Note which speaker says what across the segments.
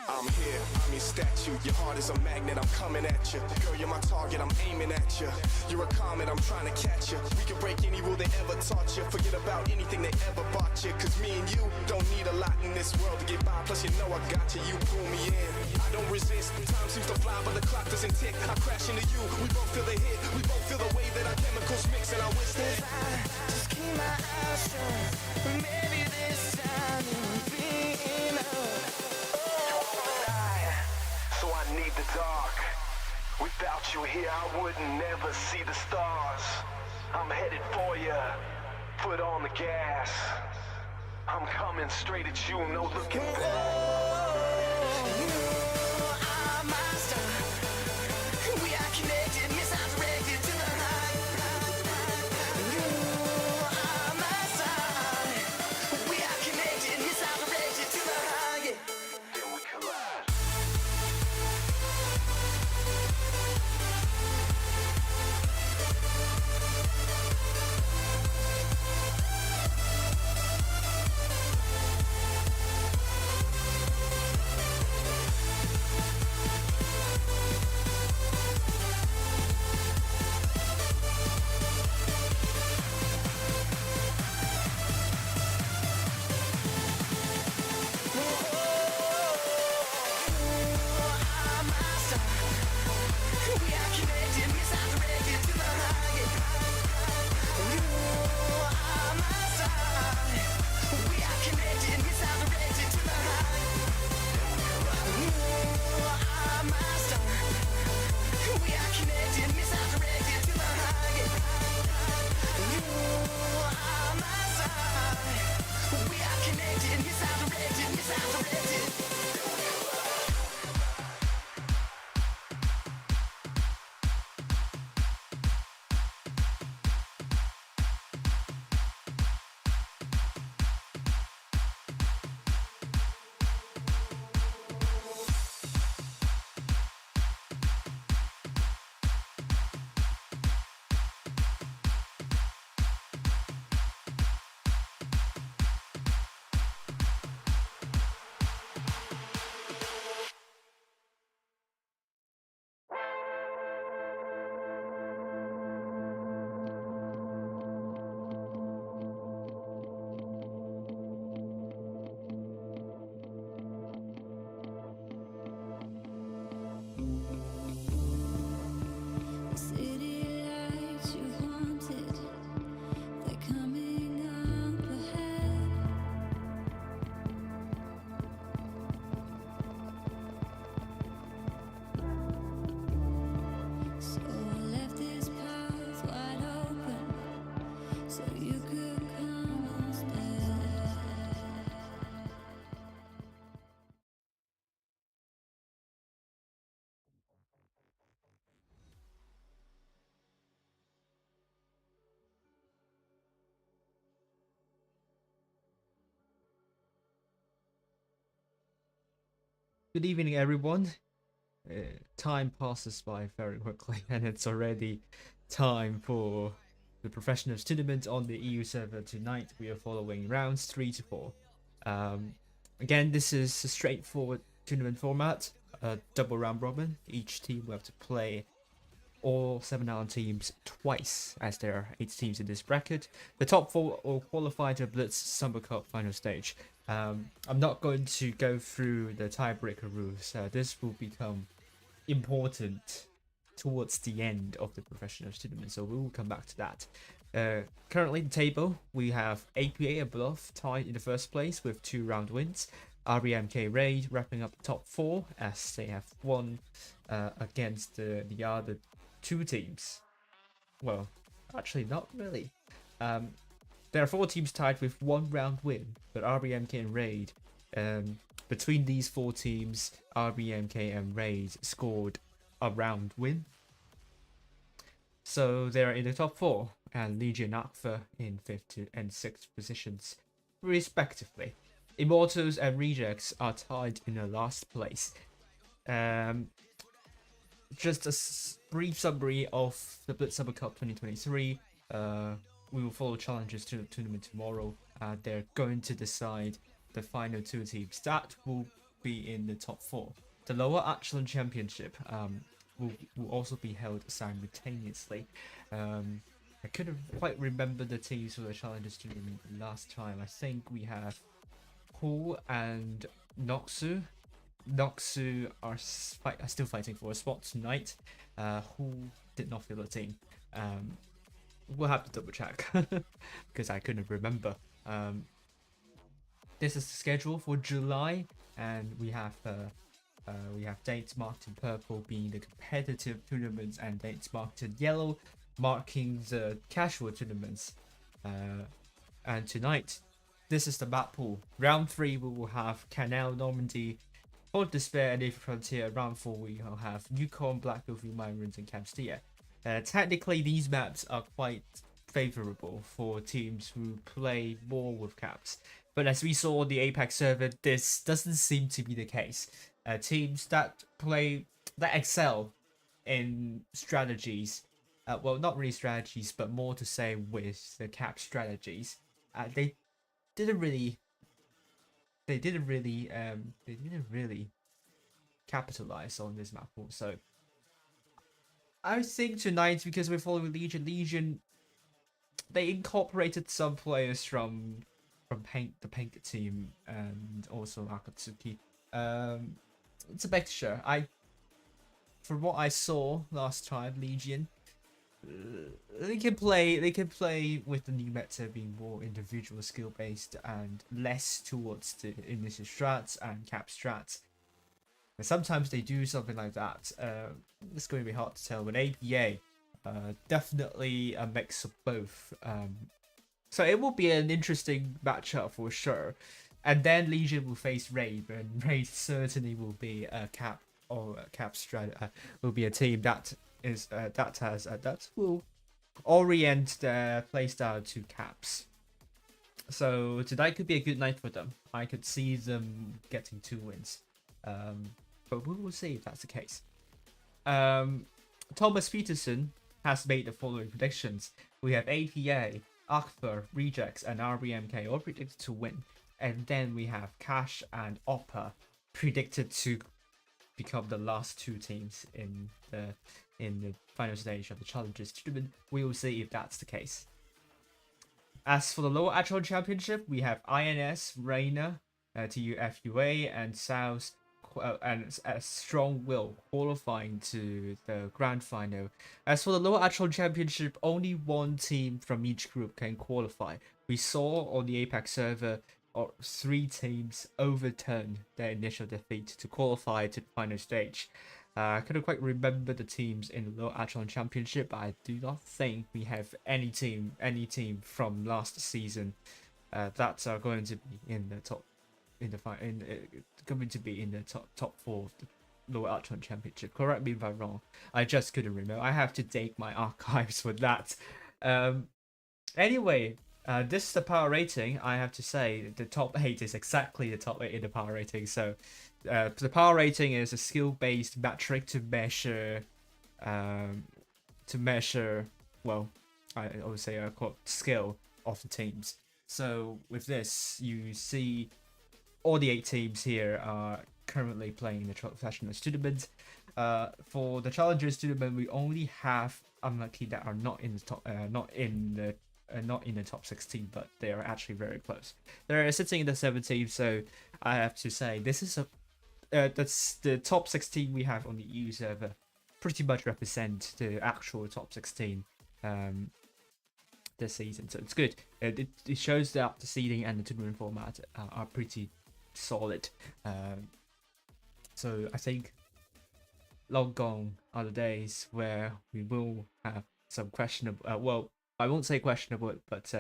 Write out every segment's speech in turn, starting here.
Speaker 1: I'm here, I'm your statue. Your heart is a magnet, I'm coming at you. Girl, you're my target, I'm aiming at you. You're a comet, I'm trying to catch you. We can break any rule they ever taught you. Forget about anything they ever bought you. Cause me and you don't need a lot in this world to get by. Plus you know I got you, you pull me in. I don't resist, time seems to fly but the clock doesn't tick. I crash into you, we both feel the hit. We both feel the way that our chemicals mix. And I wish that
Speaker 2: I just keep my eyes shut. Maybe this time you'll be enough.
Speaker 3: So I need the dark. Without you here, I would never see the stars. I'm headed for you. Foot on the gas. I'm coming straight at you, no looking back.
Speaker 4: Good evening, everyone. Time passes by very quickly, and it's already time for the professionals tournament on the EU server tonight. We are following rounds 3 to 4. Again, this is a straightforward tournament format, a double round robin. Each team will have to play all 7 island teams twice, as there are 8 teams in this bracket. The top 4 will qualify to Blitz Summer Cup final stage. I'm not going to go through the tiebreaker rules. This will become important towards the end of the professional tournament, so we will come back to that. Currently, the table, we have APA above, tied in the first place with 2 round wins. RBMK Raid wrapping up the top 4 as they have won against the other 2 teams. Well, actually, not really. There are 4 teams tied with 1 round win, but RBMK and Raid, between these 4 teams, RBMK and Raid scored a round win. So they're in the top 4, and Legion Alpha in 5th and 6th positions, respectively. Immortals and Rejects are tied in the last place. Just a brief summary of the Blitz Summer Cup 2023. We will follow challenges to the tournament tomorrow. They're going to decide the final 2 teams that will be in the top 4. The lower echelon championship will also be held simultaneously. I couldn't quite remember the teams for the challenges tournament last time. I think we have Hu and Noxu. Noxu are still fighting for a spot tonight. Hu did not fill the team. We'll have to double check because I couldn't remember. This is the schedule for July, and we have dates marked in purple being the competitive tournaments, and dates marked in yellow marking the casual tournaments. And tonight, this is the map pool. Round 3 we will have Canal, Normandy, Port Despair, and Aether Frontier. Round 4 we will have Yukon, Black Ophir, Myrons, and Camstia. Technically, these maps are quite favorable for teams who play more with caps, but as we saw on the Apex server, this doesn't seem to be the case. Teams that excel in strategies, well, not really strategies, but more to say with the cap strategies, they didn't really capitalize on this map pool. So I think tonight, because we're following Legion, they incorporated some players from the Pink team and also Akatsuki. It's a mixture. From what I saw last time, Legion, they can play with the new meta being more individual skill based and less towards the initial strats and cap strats. And sometimes they do something like that. It's going to be hard to tell. But APA, definitely a mix of both. So it will be an interesting matchup for sure. And then Legion will face Raid, and Raid certainly will be a cap or a cap strat. Will be a team that will orient their playstyle to caps. So tonight could be a good night for them. I could see them getting 2 wins. But we will see if that's the case. Thomas Peterson has made the following predictions. We have APA, Akbar, Rejects, and RBMK all predicted to win. And then we have Cash and Oppa predicted to become the last 2 teams in the final stage of the challenges tournament. We will see if that's the case. As for the lower echelon championship, we have INS, Reina, TUFUA, and South, and a Strong Will qualifying to the grand final. As for the lower echelon championship, only 1 team from each group can qualify. We saw on the Apex server 3 teams overturn their initial defeat to qualify to the final stage. I couldn't quite remember the teams in the lower echelon championship, but I do not think we have any team from last season that are going to be in the top. Going to be in the top 4 of the lower echelon championship. Correct me if I'm wrong. I just couldn't remember. I have to dig my archives for that. Anyway, this is the power rating. I have to say the top 8 is exactly the top 8 in the power rating. So the power rating is a skill-based metric to measure. Well, I would say a skill of the teams. So with this, you see all the 8 teams here are currently playing the professional tournament. For the challengers tournament, we only have unlucky that are not in the top, not in the top 16, but they are actually very close. They're sitting in the 17th, so I have to say this is that's the top 16 we have on the EU server. Pretty much represent the actual top 16 this season, so it's good. It shows that the seeding and the tournament format are pretty solid. So I think long gone are the days where we will have some questionable, well, I won't say questionable, but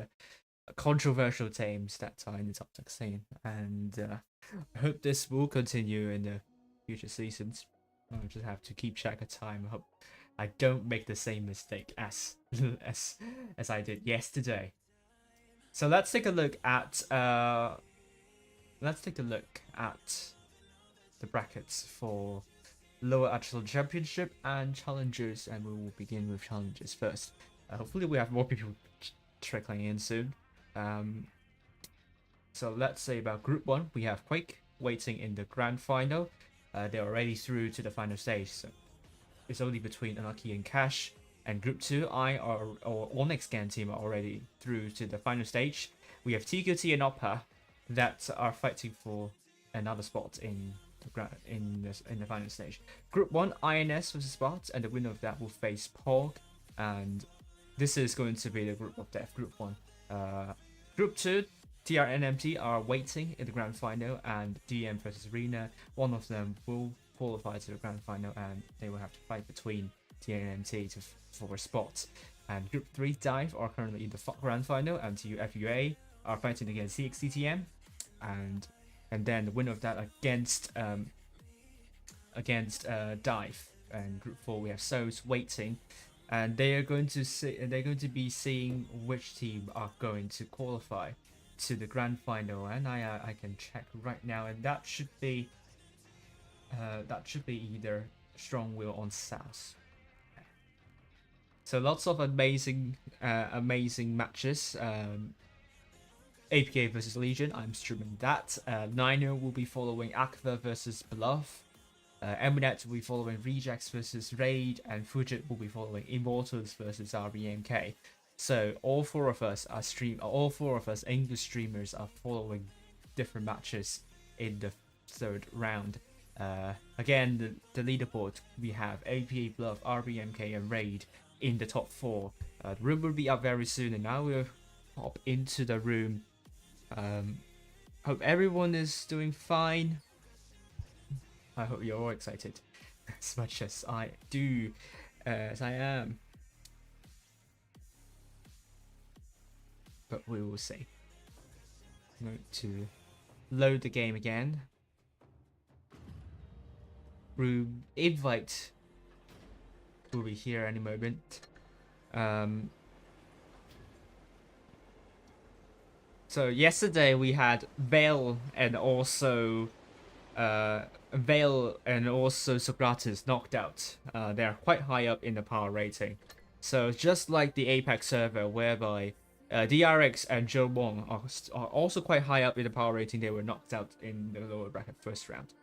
Speaker 4: controversial teams that are in the top 16, and I hope this will continue in the future seasons. I'll just have to keep track of time. I hope I don't make the same mistake as as I did yesterday. So let's take a look at the brackets for lower echelon championship and challengers, and we will begin with challengers first. Hopefully we have more people trickling in soon. So let's say about group 1, we have Quake waiting in the grand final. They're already through to the final stage, so it's only between Unlucky and Cash. And group 2, or Onyx Gang team are already through to the final stage. We have TQT and Oppa that are fighting for another spot in the final stage. Group 1, INS versus Spot, and the winner of that will face Pog, and this is going to be the group of death. Group 1. Group 2, TR and MT are waiting in the grand final, and DM versus Arena. One of them will qualify to the grand final, and they will have to fight between TR and MT for a spot. And Group 3, Dive are currently in the grand final, and MTU FUA are fighting against CXDTM, and then the winner of that against Dive. And Group 4, we have Souls waiting, and they're going to be seeing which team are going to qualify to the grand final, and I can check right now, and that should be either Strongwill or South. So lots of amazing matches. APA versus Legion, I'm streaming that. Niner will be following Aqua versus Bluff. Eminet will be following Rejects versus Raid, and Fujit will be following Immortals versus RBMK. So all four of us English streamers are following different matches in the third round. Again, the leaderboard, we have APA, Bluff, RBMK, and Raid in the top 4. The room will be up very soon, and now we'll hop into the room. Hope everyone is doing fine. I hope you're all excited as much as I do, as I am. But we will see. I'm going to load the game again. Room invite will be here any moment. So yesterday we had Vale and also Socrates knocked out. They are quite high up in the power rating. So just like the Apex server, whereby DRX and Joe Wong are also quite high up in the power rating, they were knocked out in the lower bracket first round.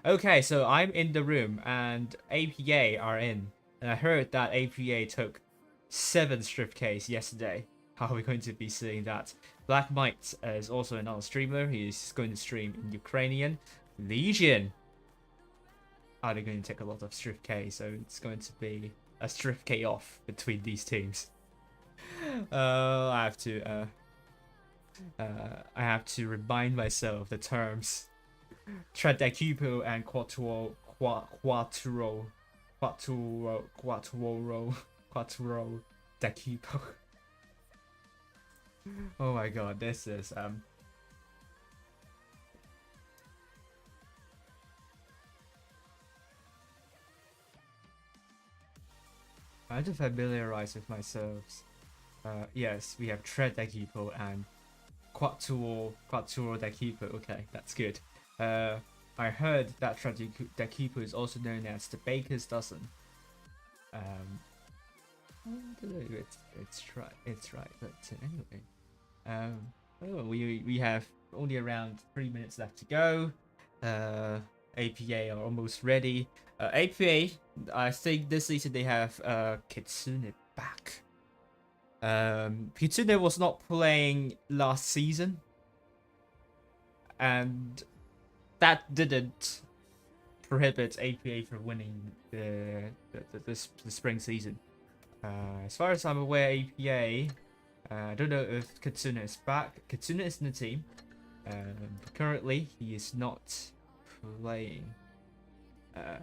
Speaker 4: Okay, so I'm in the room and APA are in. And I heard that APA took 7 strip Ks yesterday. How are we going to be seeing that? Black Might is also another streamer. He's going to stream in Ukrainian. Legion are they going to take a lot of strip K, so it's going to be a strip K off between these teams. I have to remind myself the terms. Tredacupo and Quattro Dacupo. Oh my god, this is I have to familiarize with myself. Yes, we have Tredacupo and Quattro Dacupo. Okay, that's good. I heard that Tredacupo is also known as the Baker's Dozen. It's right. But anyway, we have only around 3 minutes left to go. APA are almost ready. APA, I think this season they have Kitsune back. Kitsune was not playing last season, and that didn't prohibit APA from winning the spring season. As far as I'm aware, APA, I don't know if Kitsune is back. Kitsune is in the team. Currently, he is not playing.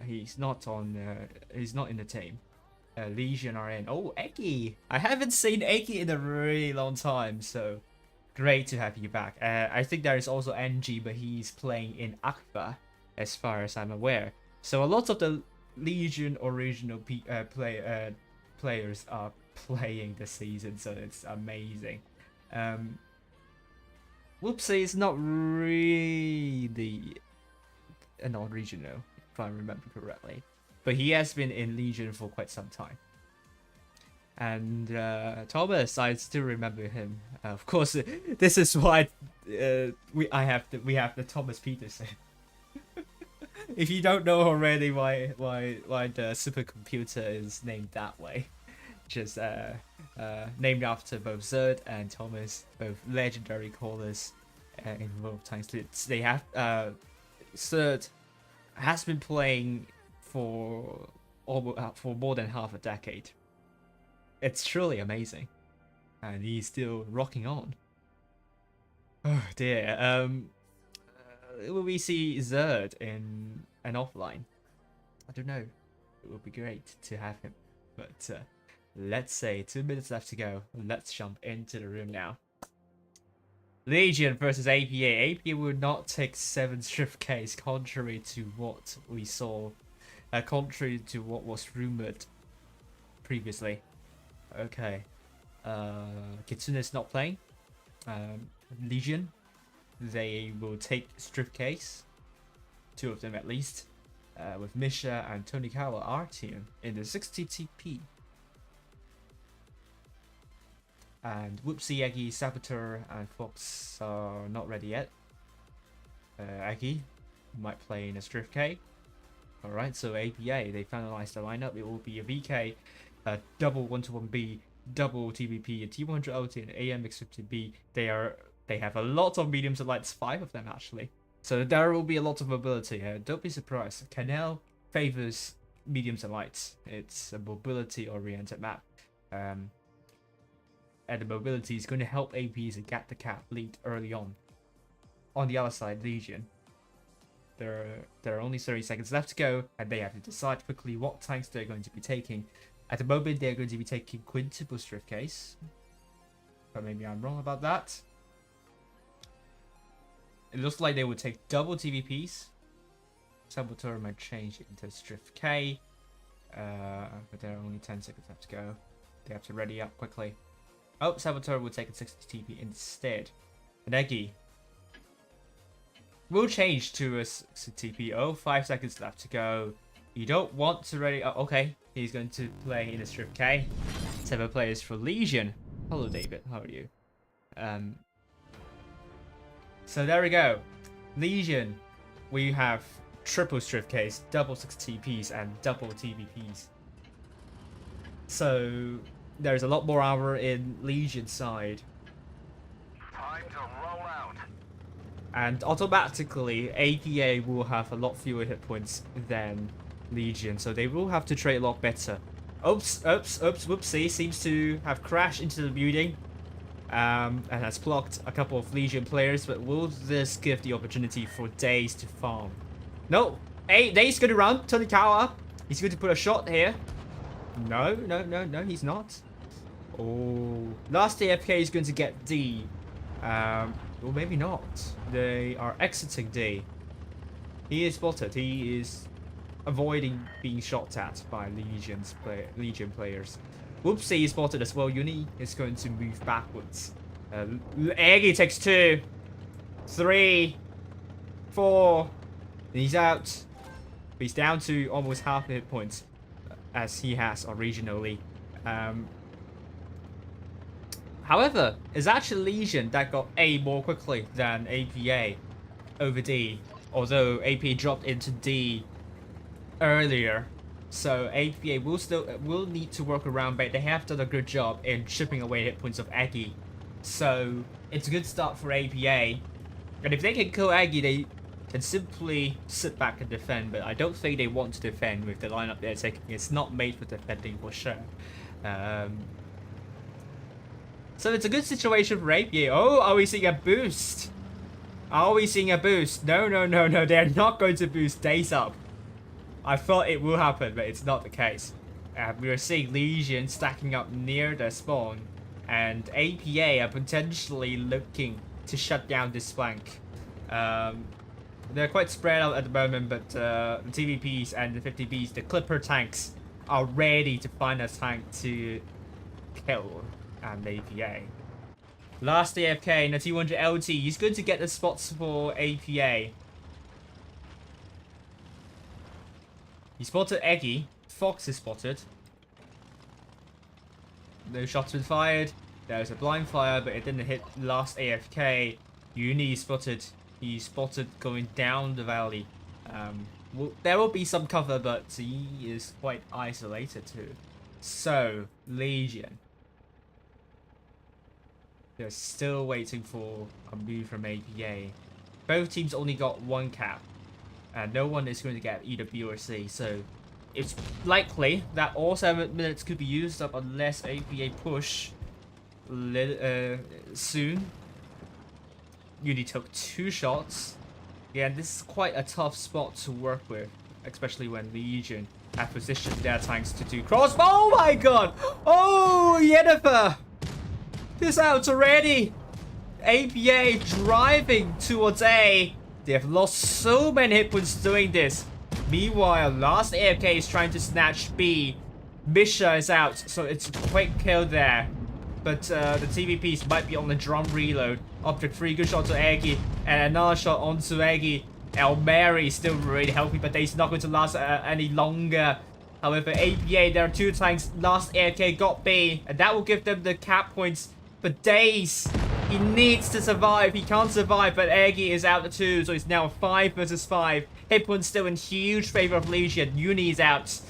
Speaker 4: He's not in the team. Legion are in. Oh, Eki! I haven't seen Eki in a really long time, so great to have you back. I think there is also NG, but he's playing in Akba, as far as I'm aware. So a lot of the Legion original players are playing this season, so it's amazing. Whoopsie is not really an original, if I remember correctly, but he has been in Legion for quite some time. And Thomas, I still remember him. Of course, this is why we have the Thomas Peterson. If you don't know already why the supercomputer is named that way, just named after both Zerd and Thomas, both legendary callers in World of Tanks. They have Zerd has been playing for more than half a decade. It's truly amazing, and he's still rocking on. Oh dear. Will we see Zerd in an offline? I don't know. It would be great to have him, but let's say 2 minutes left to go. Let's jump into the room now. Legion versus APA. APA will not take 7 strip case, contrary to what we saw, contrary to what was rumored previously. Okay, Kitsune is not playing. Legion, they will take strip case, 2 of them at least, with Misha and Tonikawa R team in the 60 TP. And Whoopsie, Eggy, Saboteur, and Fox are not ready yet. Eggy might play in a strip K. Alright, so APA, they finalized the lineup. It will be a VK, a double 121B, double TVP, a T100 OT, and AM X50B. They have a lot of mediums and lights, 5 of them actually. So there will be a lot of mobility here. Don't be surprised. Canal favors mediums and lights. It's a mobility-oriented map. And the mobility is going to help APs get the cap lead early on. On the other side, Legion. There are only 30 seconds left to go, and they have to decide quickly what tanks they're going to be taking. At the moment, they're going to be taking quintuple strip case. But maybe I'm wrong about that. It looks like they would take double TVPs. Saboteur might change it into strip K. But there are only 10 seconds left to go. They have to ready up quickly. Oh, Saboteur will take a 60 TP instead. And Eggy will change to a 60 TP. Oh, 5 seconds left to go. You don't want to ready. Oh, okay. He's going to play in a strip K. 7 players for Legion. Hello, David. How are you? So there we go. Legion. We have triple strip case, double 60 TPs, and double TVPs. So there's a lot more armor in Legion side.
Speaker 3: Time to roll out.
Speaker 4: And automatically, APA will have a lot fewer hit points than Legion, so they will have to trade a lot better. Oops, whoopsie, seems to have crashed into the building. And has blocked a couple of Legion players, but will this give the opportunity for Days to farm? No, hey, Days going to run, Tonikawa. He's going to put a shot here. No, he's not. Oh, last AFK is going to get D. Well, maybe not. They are exiting D. He is spotted. He is avoiding being shot at by Legion players. Whoopsie is spotted as well. Uni is going to move backwards. Eggy takes 2, 3, 4. He's out. He's down to almost half the hit points as he has originally. However, it's actually Legion that got A more quickly than APA over D. although APA dropped into D earlier. So APA will need to work around, but they have done a good job in chipping away hit points of Aggie. So it's a good start for APA. And if they can kill Aggie, they can simply sit back and defend, but I don't think they want to defend with the lineup they're taking. It's not made for defending for sure. So it's a good situation for APA. Oh, are we seeing a boost? Are we seeing a boost? No, they're not going to boost days up. I thought it will happen, but it's not the case. We are seeing Legion stacking up near their spawn, and APA are potentially looking to shut down this flank. They're quite spread out at the moment, but the TVPs and the 50Bs, the Clipper tanks, are ready to find a tank to kill and APA. Last AFK in the T100 LT, he's going to get the spots for APA. He spotted Eggy. Fox is spotted. No shots been fired. There's a blind fire, but it didn't hit last AFK. Uni spotted. He spotted going down the valley. There will be some cover, but he is quite isolated too. So, Legion. They're still waiting for a move from APA. Both teams only got one cap. And no one is going to get either B or C. So, it's likely that all 7 minutes could be used up unless APA push soon. Uni took 2 shots. Yeah, this is quite a tough spot to work with, especially when Legion have positioned their tanks to do crossbow. Oh my god! Oh, Yennefer! This out already! APA driving towards A. They have lost so many hit points doing this. Meanwhile, last AFK is trying to snatch B. Misha is out, so it's a quick kill there. But the TVPs might be on the drum reload. Object 3, good shot to Aggie, and another shot onto Aggie. El Mary still really healthy, but they's not going to last any longer. However, APA, there are 2 tanks. Last AFK got B, and that will give them the cap points for days. He needs to survive. He can't survive, but Aggie is out the 2, so it's now 5 versus 5. Hit points still in huge favor of Legion. Uni is out.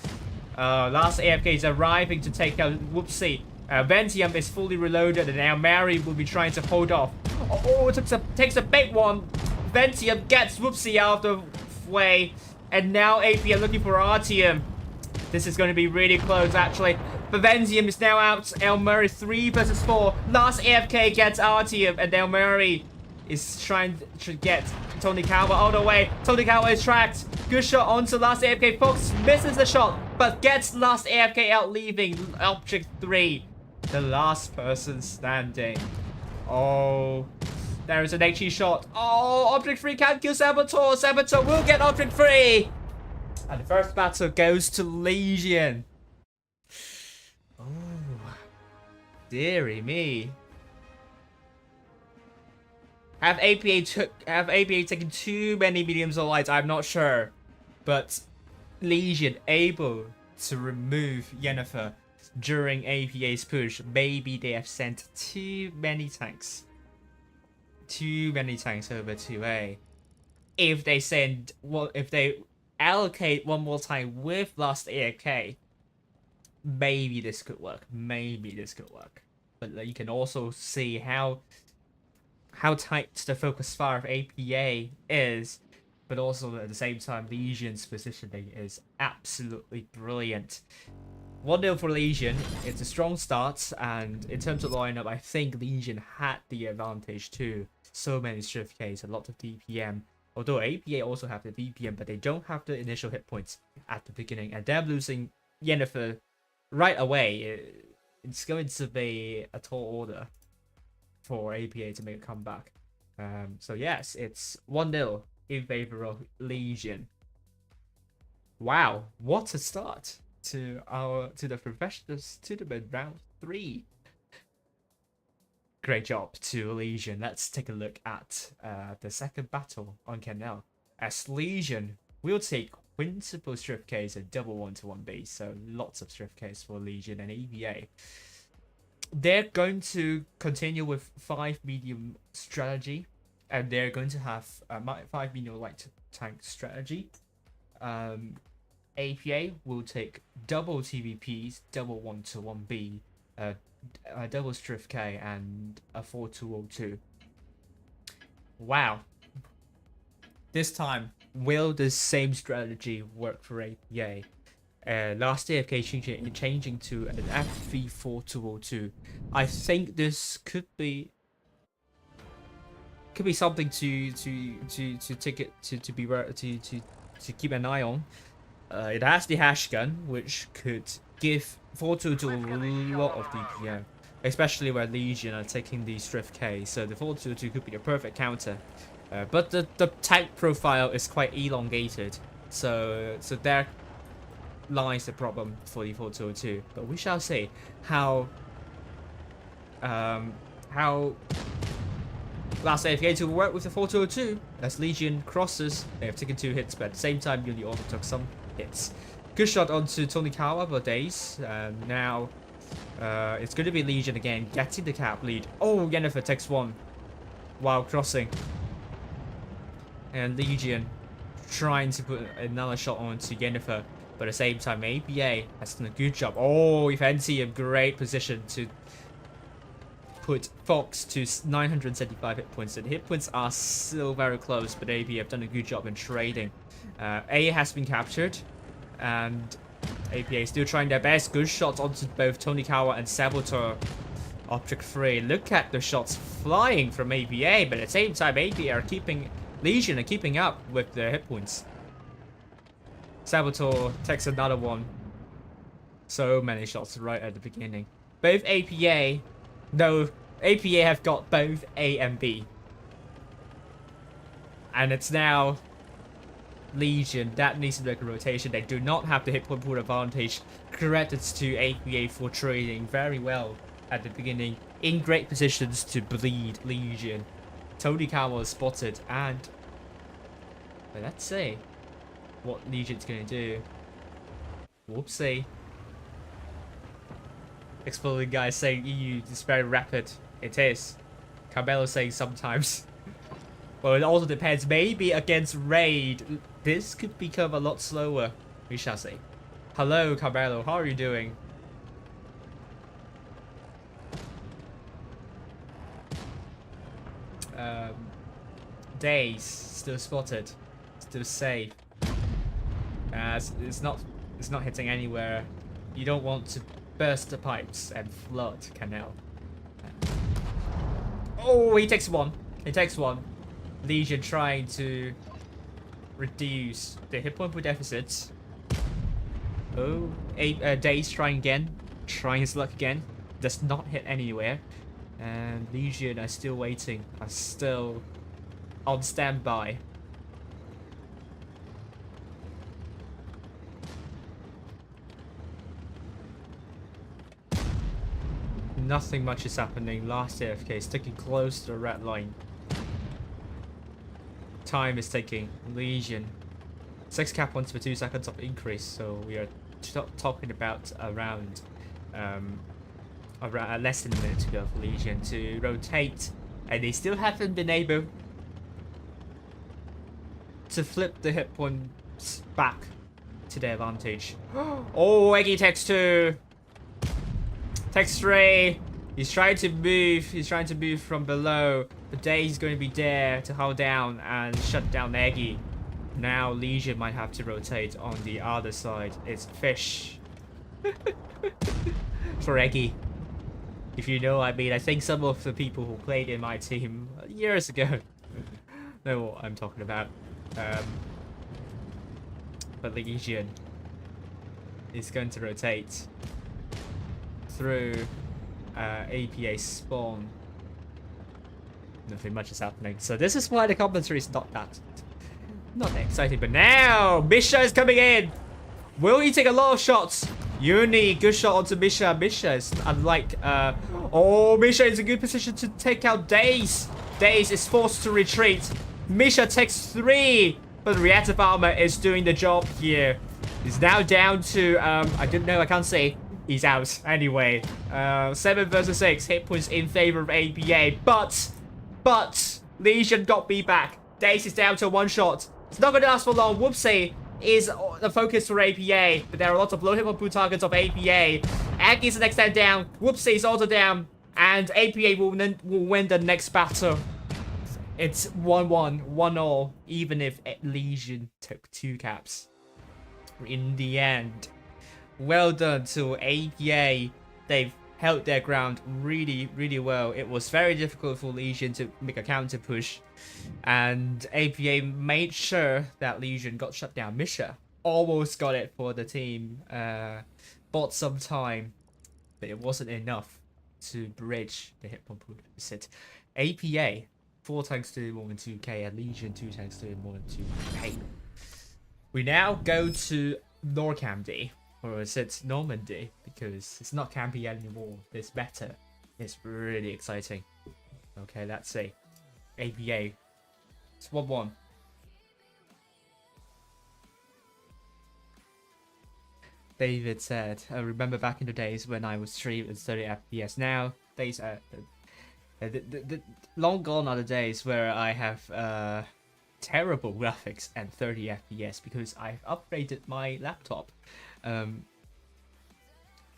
Speaker 4: Last AFK is arriving to take out Whoopsie. Ventium is fully reloaded, and now Mary will be trying to hold off. Oh, it takes a big one. Ventium gets Whoopsie out of the way, and now AP are looking for Artium. This is going to be really close, actually. But Ventium is now out. El Murray 3 versus 4. Last AFK gets Artium, and El Murray is trying to get Tony Kawa all the way. Tony Kawa is tracked. Good shot onto last AFK. Fox misses the shot, but gets last AFK out, leaving Object 3. The last person standing. Oh, there is an HE shot. Oh, Object 3 can't kill Saboteur. Saboteur will get Object 3. And the first battle goes to Legion. Oh, dearie me. Have APA taken too many mediums or lights? I'm not sure. But Legion able to remove Yennefer during APA's push. Maybe they have sent too many tanks. Too many tanks over to A. If they send, well, if they allocate one more time with last AFK, maybe this could work. Maybe this could work. But you can also see how tight the focus fire of APA is, but also at the same time Legion's positioning is absolutely brilliant. 1-0 for Legion. It's a strong start, and in terms of lineup, I think Legion had the advantage too. So many Strift Ks, a lot of DPM. Although APA also have the DPM, but they don't have the initial hit points at the beginning, and them losing Yennefer right away, it's going to be a tall order for APA to make a comeback. So yes, it's 1-0 in favor of Legion. Wow, what a start to the Professionals Tournament round 3. Great job to Legion. Let's take a look at the second battle on Canal, as Legion will take quintuple Strift Ks and double 1-to-1 base, so lots of Strift Ks for Legion and APA. They're going to continue with 5 medium strategy, and they're going to have 5 medium light tank strategy. APA will take double TVPs, double 1-1B, double Strift K, and a 4-2-0-2. Wow. This time, will the same strategy work for APA? Last AFK changing to an F3-4-2-0-2. I think this could be something to take it to keep an eye on. It has the hash gun, which could give 4-2-2 a lot of DPM, especially where Legion are taking the Strift K. So the 4-2-2 could be the perfect counter. But the tank profile is quite elongated, so there lies the problem for the 4-2-2. But we shall see how last AFK to work with the 4-2-2 as Legion crosses. They have taken 2 hits, but at the same time, Uni also took some hits. Good shot onto Tonikawa, but Days. Now it's going to be Legion again, getting the cap lead. Oh, Yennefer takes 1 while crossing. And Legion trying to put another shot onto Yennefer, but at the same time, APA has done a good job. Oh, Eventi in great position to put Fox to 975 hit points. And the hit points are still very close, but APA have done a good job in trading. A has been captured, and APA is still trying their best. Good shots onto both Tonikawa and Saboteur. Object 3. Look at the shots flying from APA, but at the same time, APA are keeping Legion are keeping up with their hit points. Saboteur takes another one. So many shots right at the beginning. Both APA, no, APA have got both A and B. And it's now Legion that needs to make a rotation. They do not have the hit point pool advantage. Credits to APA for trading very well at the beginning. In great positions to bleed Legion. Tonikawa was spotted, and but let's see what Legion's gonna do. Whoopsie. Exploding guy saying EU is very rapid. It is. Carmelo saying sometimes. Well, it also depends. Maybe against Raid, this could become a lot slower. We shall see. Hello, Carmelo. How are you doing? Days still spotted, still safe. As it's not hitting anywhere. You don't want to burst the pipes and flood canal. Oh, he takes 1. He takes 1. Legion trying to reduce the hit point deficits. Oh, Days trying again, trying his luck again. Does not hit anywhere. And Legion are still waiting, are still on standby. Nothing much is happening. Last AFK is sticking close to the red line. Time is ticking. Legion. 6 cap points for 2 seconds of increase, so we are talking about around less than a minute to go for Legion to rotate, and they still haven't been able to flip the hit points back to their advantage. Oh, Eggy takes 2. Takes 3. He's trying to move. He's trying to move from below. But Day's going to be there to hold down and shut down Eggy. Now Legion might have to rotate on the other side. It's Fish for Eggy. If you know what I mean. I think some of the people who played in my team years ago know what I'm talking about. But Legion is going to rotate through APA spawn. Nothing much is happening. So this is why the commentary is not that exciting. But now Misha is coming in. Will he take a lot of shots? Uni, good shot onto Misha. Misha is unlike oh, Misha is in a good position to take out Days. Days is forced to retreat. Misha takes 3, but the reactive armor is doing the job here. He's now down to I don't know, I can't say. He's out anyway. 7 versus 6 hit points in favor of APA, but Legion got B back. Dace is down to 1 shot. It's not going to last for long. Whoopsie is the focus for APA, but there are lots of low hit point targets of APA. Aggie's the next time down. Whoopsie is also down, and APA will win the next battle. It's 1-1, 1-0, even if Legion took 2 caps. In the end, well done to APA. They've held their ground really, really well. It was very difficult for Legion to make a counter push, and APA made sure that Legion got shut down. Misha almost got it for the team. Bought some time, but it wasn't enough to bridge the hit point deficit. APA 4 tanks doing more than 2k, and Legion 2 tanks doing more than 2k. We now go to Normandy, or is it Normandy? Because it's not campy anymore. It's better. It's really exciting. Okay, let's see. APA. It's 1-1. David said, I remember back in the days when I was streaming at 30 FPS. Now, days the long gone are the days where I have terrible graphics and 30 FPS because I've upgraded my laptop.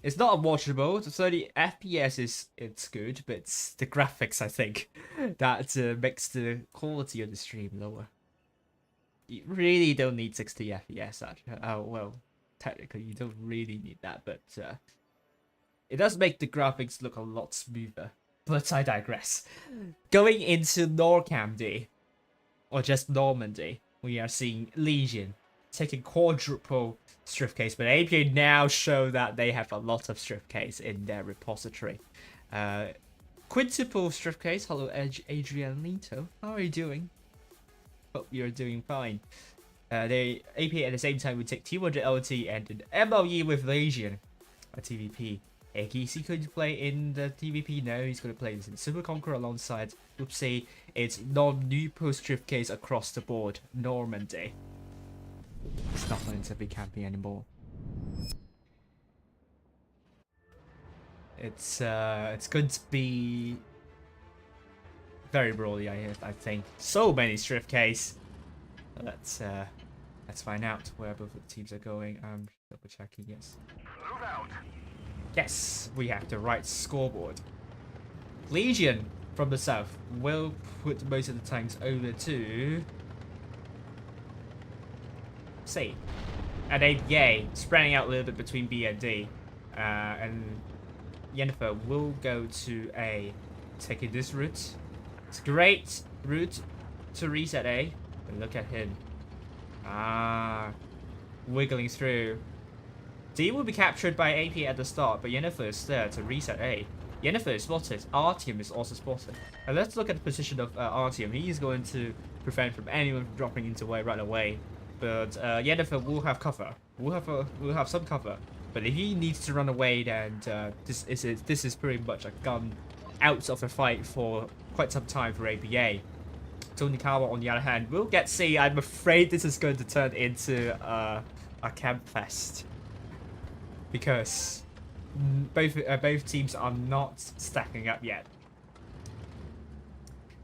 Speaker 4: It's not unwatchable. The 30 FPS it's good, but it's the graphics, I think, that makes the quality of the stream lower. You really don't need 60 FPS actually. Oh well, technically you don't really need that, but it does make the graphics look a lot smoother. But I digress. Going into Normandy, or just Normandy, we are seeing Legion taking quadruple strip case, but APA now show that they have a lot of strip case in their repository. Quintuple strip case. Hello, Adrianito. How are you doing? Hope you're doing fine. They APA at the same time would take 200 LT and an MLE with Legion, a TVP. Is he going to play in the TVP? No, he's going to play in Super Conqueror alongside Oopsie. It's non-neutral strip case across the board. Normandy. It's not going to be camping anymore. It's going to be very brawly, I think. So many strip case. Let's find out where both of the teams are going. I'm double checking. Yes.
Speaker 3: Move out.
Speaker 4: Yes, we have the right scoreboard. Legion from the south will put most of the tanks over to C. And APA spreading out a little bit between B and D. And Yennefer will go to A, taking this route. It's a great route to reset A. But look at him. Wiggling through. D will be captured by AP at the start, but Yennefer is there to reset A. Yennefer is spotted. Artyom is also spotted. And let's look at the position of Artyom. He is going to prevent from anyone from dropping into A right away. But Yennefer will have cover. Will have some cover. But if he needs to run away, then this is pretty much a gun out of the fight for quite some time for APA. Tonikawa, on the other hand, will get C. I'm afraid this is going to turn into a camp fest. Because both teams are not stacking up yet.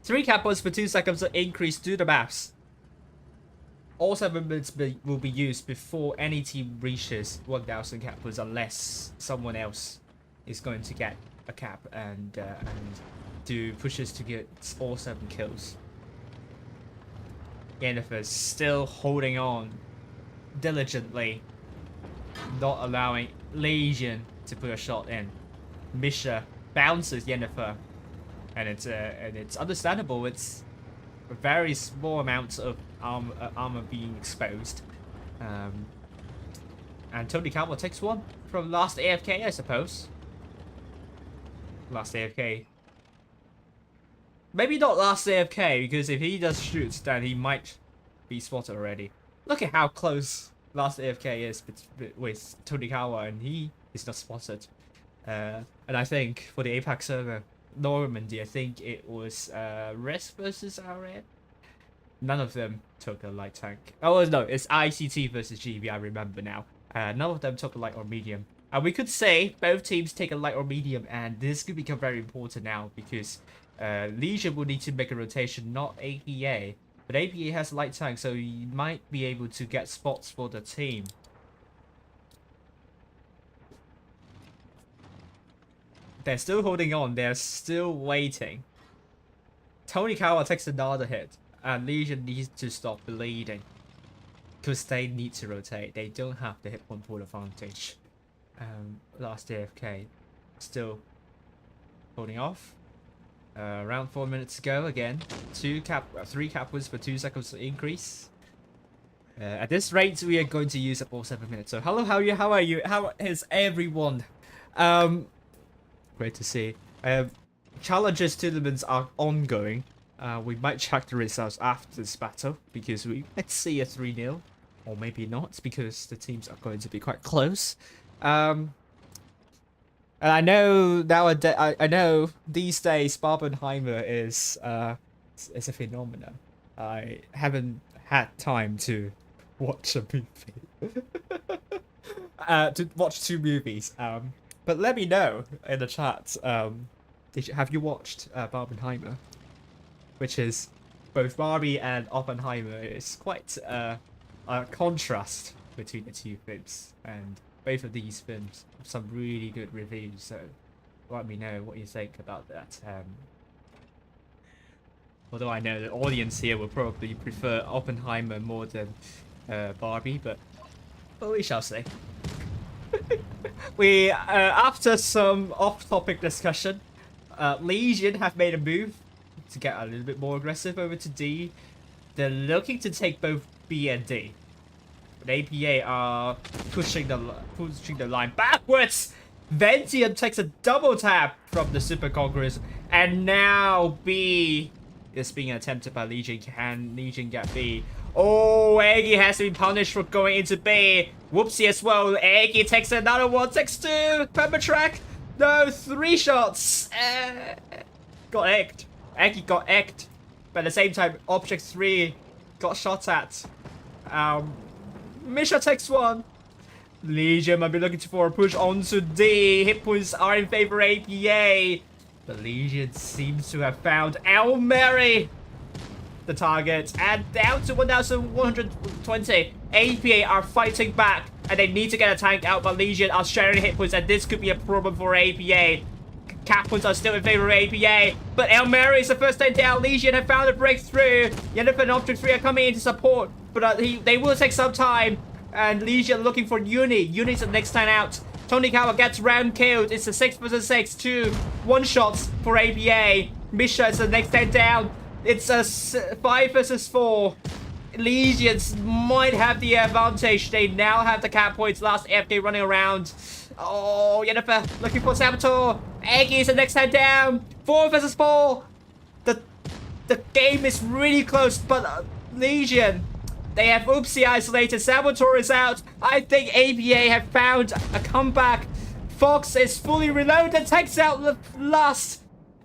Speaker 4: 3 cap points for 2 seconds to increase to the maps. All 7 minutes will be used before any team reaches 1000 cap points, unless someone else is going to get a cap and do pushes to get all 7 kills. Yennefer still holding on diligently, not allowing Legion to put a shot in. Misha bounces Yennefer, and it's understandable. It's a very small amount of armor being exposed, and Tony Campbell takes one from last AFK, I suppose. Last AFK. Maybe not last AFK, because if he does shoot, then he might be spotted already. Look at how close last AFK is with Tonikawa, and he is not spotted. And I think for the Apex server, Normandy, I think it was Res versus RN. None of them took a light tank. Oh no, it's ICT versus GB, I remember now. None of them took a light or medium. And we could say both teams take a light or medium, and this could become very important now, because Legion will need to make a rotation, not APA. But APA has light tank, so you might be able to get spots for the team. They're still holding on. They're still waiting. Tony Kawa takes another hit, and Legion needs to stop bleeding. Because they need to rotate. They don't have the hit point pool advantage. Last AFK. Still holding off. Around 4 minutes to go again. 3 cap wins for 2 seconds increase. At this rate, we are going to use up all 7 minutes. So hello, how are you? How is everyone? Great to see. Challenges tournaments are ongoing. We might check the results after this battle because we might see a 3-0, or maybe not because the teams are going to be quite close. And I know nowadays, I know these days Barbenheimer is a phenomenon. I haven't had time to watch a movie, to watch 2 movies. But let me know in the chat. Have you watched Barbenheimer? Which is both Barbie and Oppenheimer. Is quite a contrast between the 2 films, and both of these films have some really good reviews. So let me know what you think about that. Although I know the audience here will probably prefer Oppenheimer more than Barbie, but we shall see. We after some off-topic discussion, Legion have made a move to get a little bit more aggressive over to D. They're looking to take both B and D. But APA are pushing the line backwards. Ventium takes a double tap from the Super Conquerors, and now B is being attempted by Legion. Can Legion get B? Oh, Eggy has been punished for going into B. Whoopsie as well. Eggy takes another one. Takes 2. Pepper track. No, 3 shots. Got egged. Eggy got egged. But at the same time, Object 3 got shot at. Misha takes 1. Legion might be looking for a push onto D. Hit points are in favor of APA. But Legion seems to have found El Mary, the target, and down to 1,120. APA are fighting back, and they need to get a tank out, but Legion are sharing hit points, and this could be a problem for APA. Cap points are still in favor of APA, but El Mary is the first thing down. Legion have found a breakthrough. Yennefer and Object 3 are coming in to support, but they will take some time, and Legion looking for Uni. Uni's the next time out. Tony Kawa gets round killed. It's a 6 vs 6, 2 1-shots for APA. Misha is the next time down. It's a 5 vs 4. Legions might have the advantage. They now have the cap points. Last AFK running around. Oh, Yennefer looking for Saboteur. Eggy is the next time down. 4 vs 4. The game is really close, but Legion, they have Oopsie isolated. Saboteur is out. I think APA have found a comeback. Fox is fully reloaded. Takes out the last.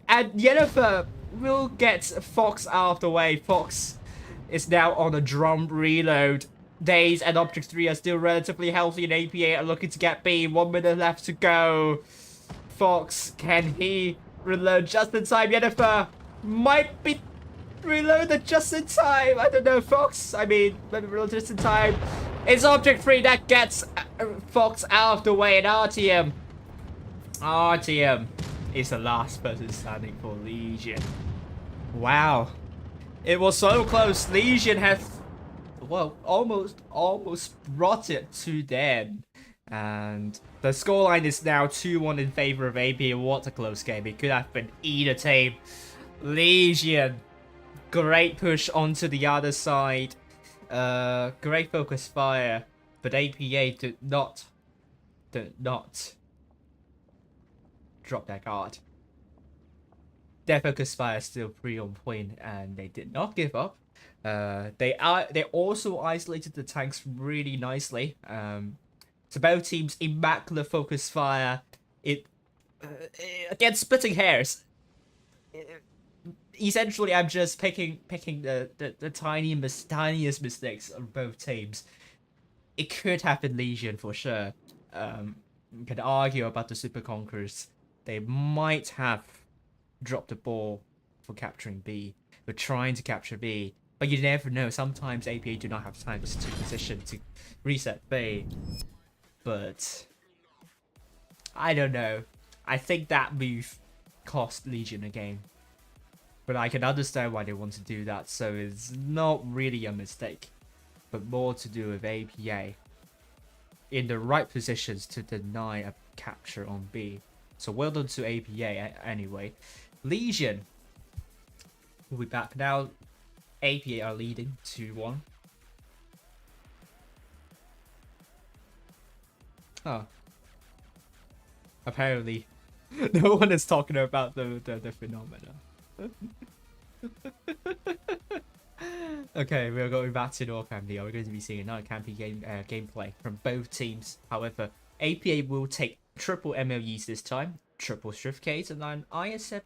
Speaker 4: And Yennefer will get Fox out of the way. Fox is now on a drum reload. Days and Object 3 are still relatively healthy, and APA are looking to get B. 1 minute left to go. Fox, can he reload just in time? Yennefer might be reloaded just in time. I don't know, Fox. I mean, maybe reload just in time. It's Object 3 that gets Fox out of the way, and RTM is the last person standing for Legion. Wow. It was so close. Legion have, well, almost brought it to them. And the scoreline is now 2-1 in favor of AP. What a close game. It could have been either team. Legion, great push onto the other side. Great focus fire. But APA did not drop their guard. Their focus fire is still pretty on point, and they did not give up. They also isolated the tanks really nicely. So both teams immaculate focus fire. Against splitting hairs. Essentially, I'm just picking the tiniest mistakes of both teams. It could have been Legion for sure. You can argue about the Super Conquerors. They might have dropped the ball for capturing B. We're trying to capture B, But you never know. Sometimes APA do not have tanks to position to reset B. But I don't know. I think that move cost Legion a game. But I can understand why they want to do that, so it's not really a mistake. But more to do with APA in the right positions to deny a capture on B. So well done to APA anyway. Legion will be back now. APA are leading 2-1. Oh. Apparently, no one is talking about the phenomena. Okay, we're going back to North Camp. We're going to be seeing another campy gameplay from both teams. However, APA will take triple MLEs this time, triple Strift and then IS7.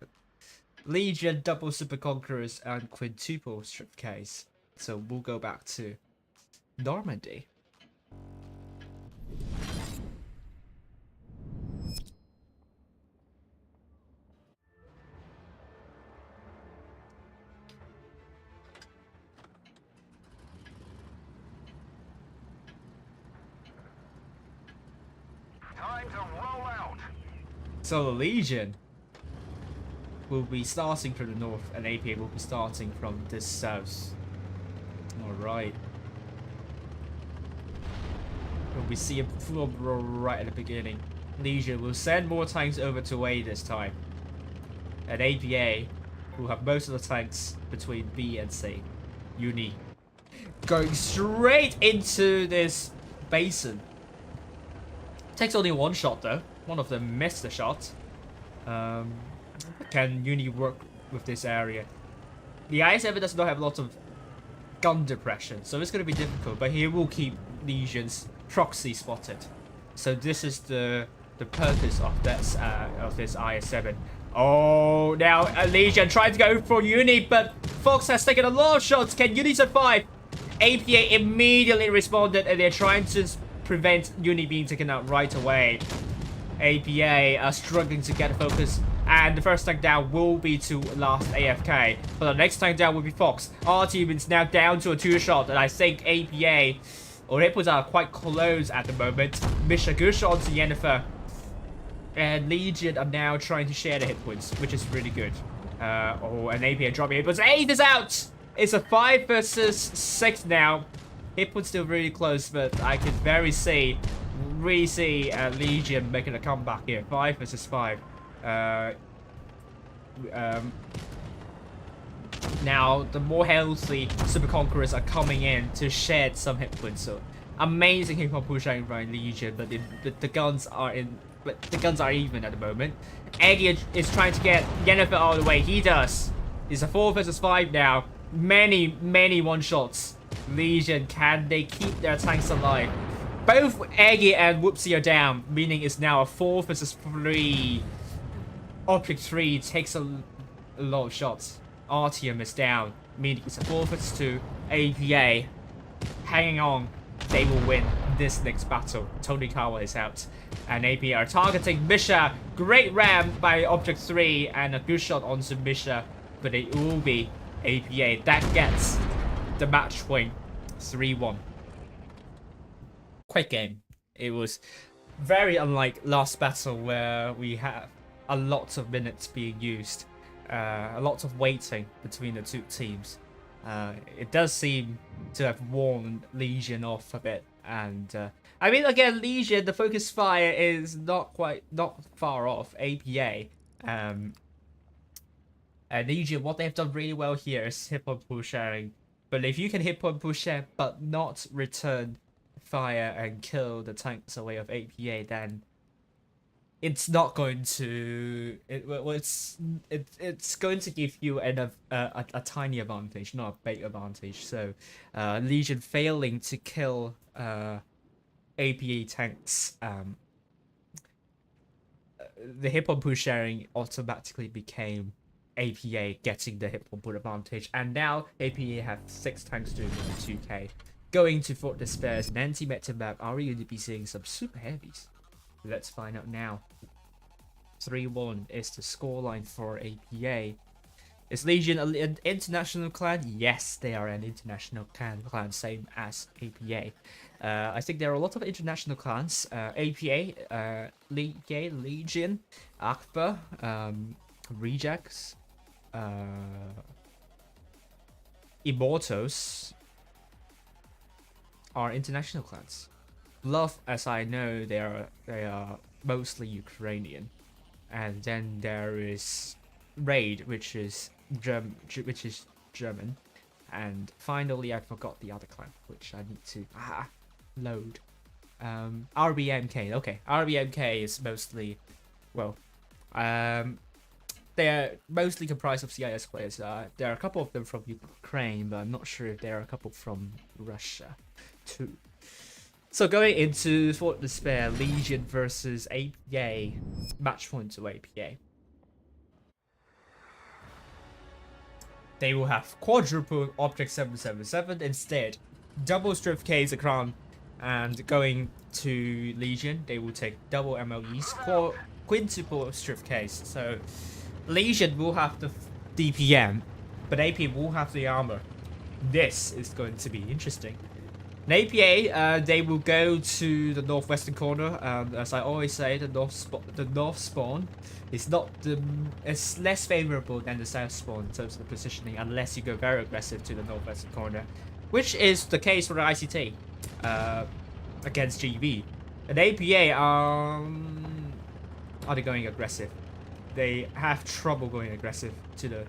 Speaker 4: Legion double Super Conquerors and quintuple Strift Ks. So we'll go back to Normandy.
Speaker 3: Time to roll out.
Speaker 4: So the Legion will be starting from the north and APA will be starting from the south. Alright. We see a full roll right at the beginning. Legion will send more tanks over to A this time. And APA will have most of the tanks between B and C. Uni going straight into this basin. Takes only one shot though. One of them missed the shot. Can Uni work with this area? The IS7 does not have lots of gun depression, so it's going to be difficult. But he will keep Legion's proxy spotted. So this is the purpose of this IS7. Oh, now Legion trying to go for Uni, but Fox has taken a lot of shots. Can Uni survive? APA immediately responded, and they're trying to prevent Uni being taken out right away. APA are struggling to get focus, and the first tank down will be to last AFK, but the next tank down will be Fox. Our team is now down to a 2-shot, and I think APA or Hippos are quite close at the moment. Misha good shot onto Yennefer, and Legion are now trying to share the hit points, which is really good. Oh, and APA dropping it, but 8 is out. It's a 5 versus 6 now. Hit points still really close, but I can really see Legion making a comeback here. 5 versus 5. Now, the more healthy Super Conquerors are coming in to shed some hit points. So, amazing hit point pushing by Legion, but the guns are in. But the guns are even at the moment. Eggy is trying to get Yennefer out of the way. He does. It's a 4 versus 5 now. Many one-shots. Legion, can they keep their tanks alive? Both Eggy and Whoopsie are down, meaning it's now a 4 versus 3. Object 3 takes a lot of shots. Artium is down, meaning it's a 4 versus 2. APA hanging on. They will win this next battle. Tony Kawa is out. And APA are targeting Misha. Great ram by Object 3 and a good shot onto Misha. But it will be APA that gets the match win. 3-1. Quick game. It was very unlike last battle where we have a lot of minutes being used. A lot of waiting between the two teams. It does seem to have worn Legion off a bit, and I mean, again, Legion, the focus fire is not far off APA. And Legion, what they've done really well here is hit point push sharing. But if you can hit point push share but not return fire and kill the tanks away of APA, then it's not going to. It's going to give you a tiny advantage, not a big advantage. So Legion failing to kill APA tanks, the hit point push sharing automatically became APA getting the hit point advantage, and now APA have 6 tanks doing 2k. Going to Fort Despairs and anti-meta map, are we going to be seeing some super heavies? Let's find out now. 3-1 is the scoreline for APA. Is Legion an international clan? Yes, they are an international clan, same as APA. I think there are a lot of international clans. APA, Legion, Akbar, Rejects, Immortals are international clans. Bluff, as I know, they are mostly Ukrainian, and then there is Raid, which is German, and finally I forgot the other clan, which I need to load. RBMK. Okay, RBMK is mostly, well, they're mostly comprised of CIS players. There are a couple of them from Ukraine, but I'm not sure if there are a couple from Russia too. So going into Fort Despair, Legion versus APA, match point to APA. They will have quadruple Object 777 instead, double Strip K's a crown, and going to Legion, they will take double MLEs, quintuple Strip K's. So Legion will have the DPM, but AP will have the armor. This is going to be interesting. In APA, they will go to the northwestern corner. As I always say, the north spawn is it's less favorable than the south spawn in terms of the positioning, unless you go very aggressive to the northwestern corner, which is the case for the ICT against GB. And APA, are they going aggressive? They have trouble going aggressive to the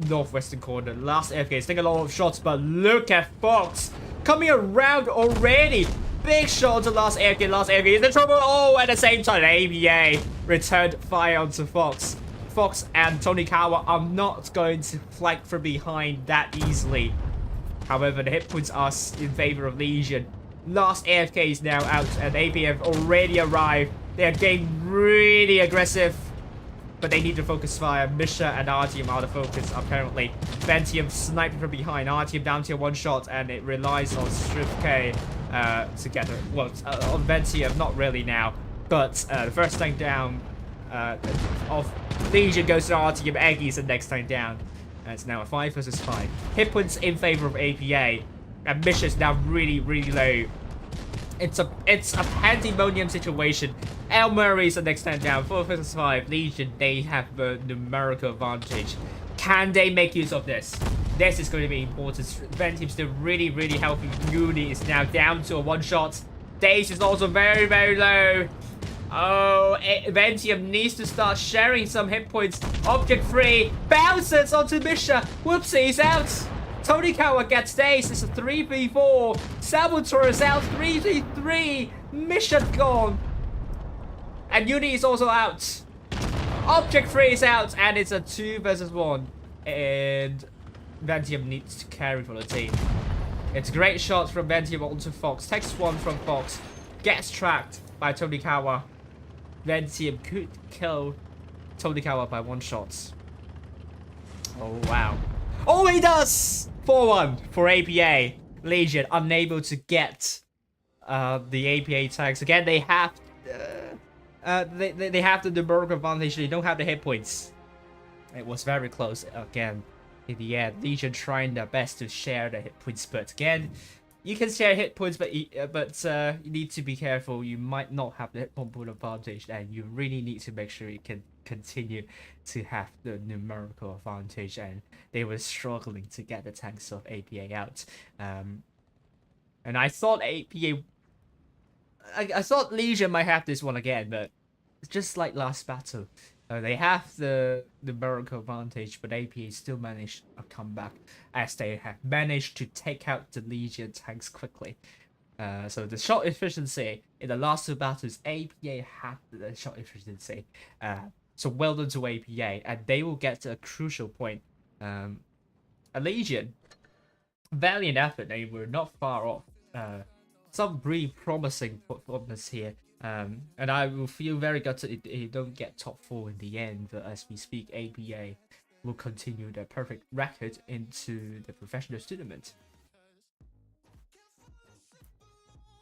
Speaker 4: northwestern corner. Last AFK is taking a lot of shots, but look at Fox coming around already. Big shot to last AFK. Last AFK is in trouble. Oh, at the same time, ABA returned fire onto Fox. Fox and Tonikawa are not going to flank from behind that easily. However, the hit points are in favor of Legion. Last AFK is now out, and AP have already arrived. They are getting really aggressive, but they need to focus fire. Misha and Artyom are the focus, apparently. Ventium sniping from behind. Artyom down to one shot, and it relies on Strip K to get her. Well, on Ventium, not really now. But the first tank down of Legion goes to Artyom. Eggy's the next tank down. And it's now a 5 versus 5. Hit points in favor of APA. And Misha's now really, really low. It's a pandemonium situation. El Murray's the next tank down. 4 versus 5. Legion, they have the numerical advantage. Can they make use of this? This is going to be important. Ventium's still really, really helping. Uni is now down to a one-shot. Daze is also very, very low. Oh, Ventium needs to start sharing some hit points. Object free. Bounces onto Misha. Whoopsie, he's out. Tonikawa gets Daze. It's a 3v4. Saboteur is out. 3v3. Misha gone. And Uni is also out. Object free is out. And it's a 2 versus 1. And Ventium needs to carry for the team. It's great shots from Ventium onto Fox. Takes one from Fox. Gets tracked by Tonikawa. Ventium could kill Tonikawa by one shot. Oh, wow. Oh, he does! 4-1 for APA. Legion unable to get the APA tags. Again, they have they have the numerical advantage. They don't have the hit points. It was very close again in the end. Legion trying their best to share the hit points, but again, you can share hit points, but you need to be careful. You might not have the hit point advantage, and you really need to make sure you can continue to have the numerical advantage. And they were struggling to get the tanks of APA out. And I thought APA, I thought Legion might have this one again, but it's just like last battle. They have the numerical advantage, but APA still managed a comeback as they have managed to take out the Legion tanks quickly. So the shot efficiency in the last two battles, APA had the shot efficiency. So well done to APA, and they will get to a crucial point. A Legion, valiant effort. They were not far off. Some really promising performance here. And I will feel very gutted if they don't get top 4 in the end. But as we speak, APA will continue their perfect record into the professional tournament.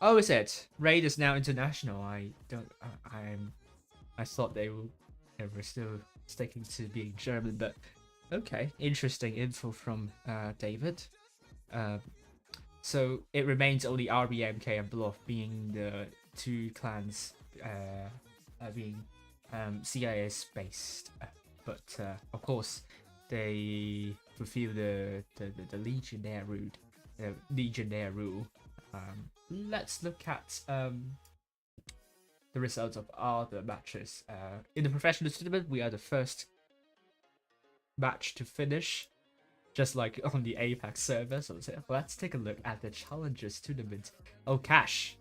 Speaker 4: Oh, is it? Raid is now international. I thought they were still sticking to being German, but Okay, interesting info from David. So it remains only RBMK and Bluff being the two clans being CIS based, but of course they fulfill the Legionnaire rule. Let's look at the results of other matches. In the professional tournament, we are the first match to finish, just like on the Apex server. So let's take a look at the Challengers tournament. Oh, Cash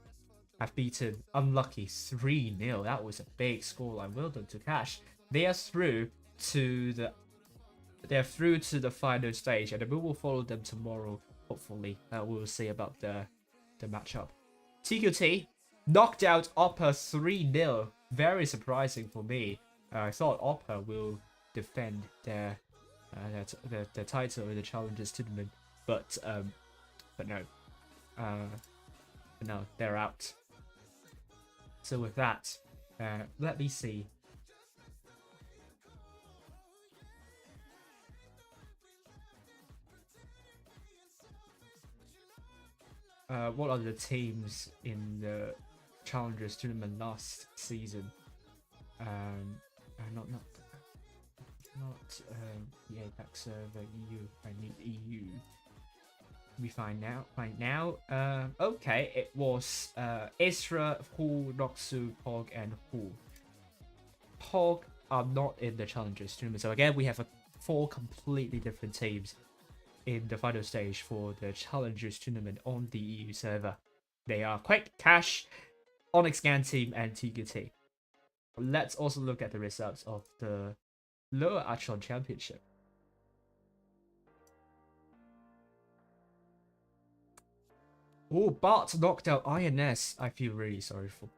Speaker 4: have beaten Unlucky 3-0. That was a big scoreline. Well done to Cash. They are through to the final stage, and we will follow them tomorrow. Hopefully, we'll see about the matchup. TQT knocked out Oppa 3-0. Very surprising for me. I thought Oppa will defend their title in the Challengers tournament, but no, they're out. So with that, let me see. What are the teams in the Challengers tournament last season? Not the Apex server EU. I need EU. We find now. Okay, it was Isra, Hu, Noxu, Pog, and Hu. Pog are not in the Challengers tournament. So again, we have 4 completely different teams in the final stage for the Challengers tournament on the EU server. They are Quake, Cash, Onyx Gan team, and TQT. Let's also look at the results of the lower echelon championship. Oh, Bart knocked out INS. I feel really sorry for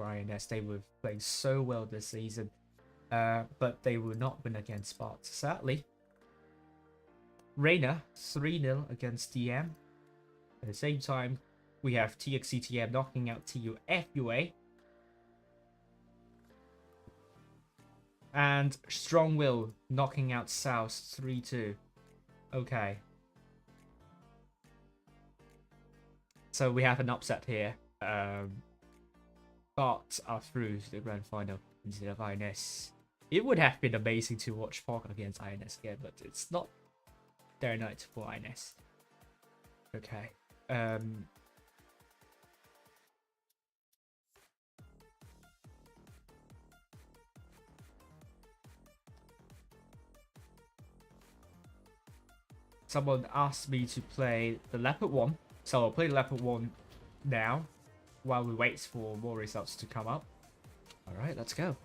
Speaker 4: INS. They were playing so well this season, but they will not win against Bart, sadly. Reina 3-0 against DM. At the same time, we have TXCTM knocking out TUFUA. And Strong Will knocking out South 3-2. Okay. So we have an upset here. But are through to the grand final instead of INS. It would have been amazing to watch Pog against INS again, but it's not their night for INS. Okay. Someone asked me to play the Leopard one, so I'll play the Leopard one now while we wait for more results to come up. Alright, let's go.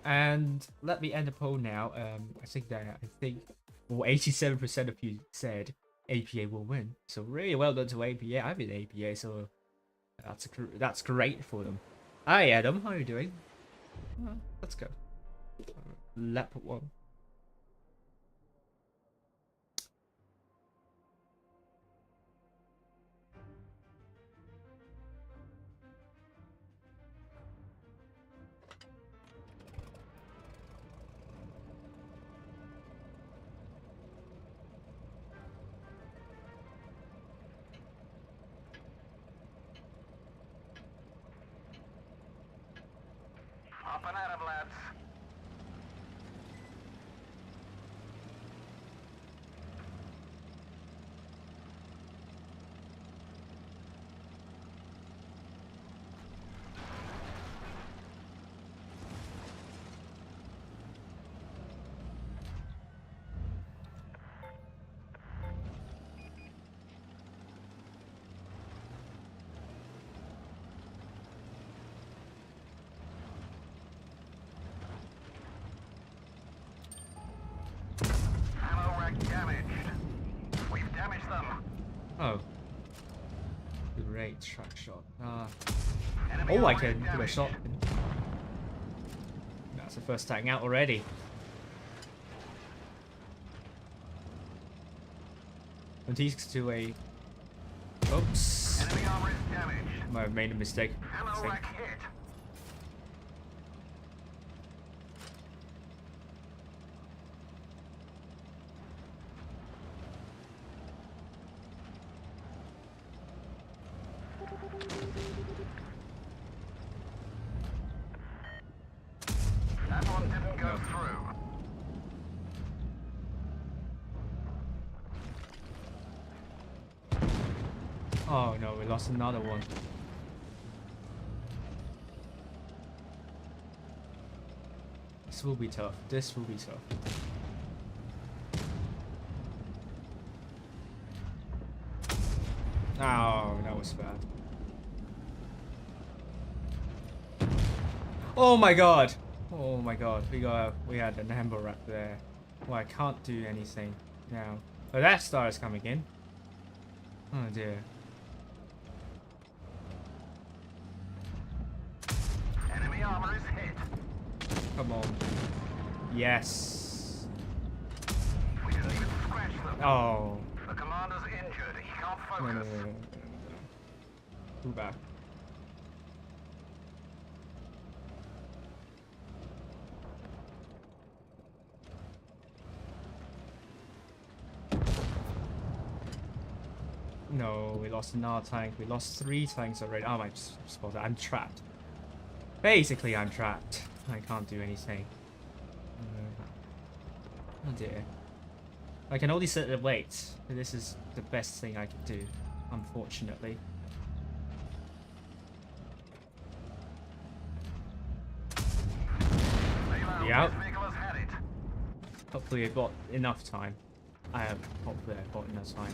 Speaker 4: And let me end the poll now. I think 87% of you said APA will win. So really well done to APA. I'm in APA, so that's great for them. Hi Adam, how are you doing? Let's go. Leopard one.
Speaker 3: Up and at 'em, lads. Ammo rack damaged. We've damaged them.
Speaker 4: Oh. Great track shot.
Speaker 3: Enemy
Speaker 4: Oh, I
Speaker 3: armored
Speaker 4: can do a
Speaker 3: damaged.
Speaker 4: shot. That's the first tag out already. 26 to a... Oops.
Speaker 3: Enemy armor is damaged.
Speaker 4: Might have made a mistake.
Speaker 3: Ammo
Speaker 4: I think.
Speaker 3: rack hit.
Speaker 4: Oh no, we lost another one. This will be tough. This will be tough. Oh, that was bad. Oh my god! Oh my god, we had an amber wrap there. Well, I can't do anything now. Oh, that star is coming in. Oh dear.
Speaker 3: Enemy armor is hit.
Speaker 4: Come on. Yes.
Speaker 3: We didn't even scratch them.
Speaker 4: Oh.
Speaker 3: The commander's injured. He can't
Speaker 4: No,
Speaker 3: focus.
Speaker 4: no, no, no, no. Move back. No, we lost another tank. We lost 3 tanks already. Oh my spot. I'm trapped. Basically, I'm trapped. I can't do anything. Oh dear. I can only sit and wait. This is the best thing I can do, unfortunately. Yeah. Hopefully I got enough time. Hopefully I got enough time.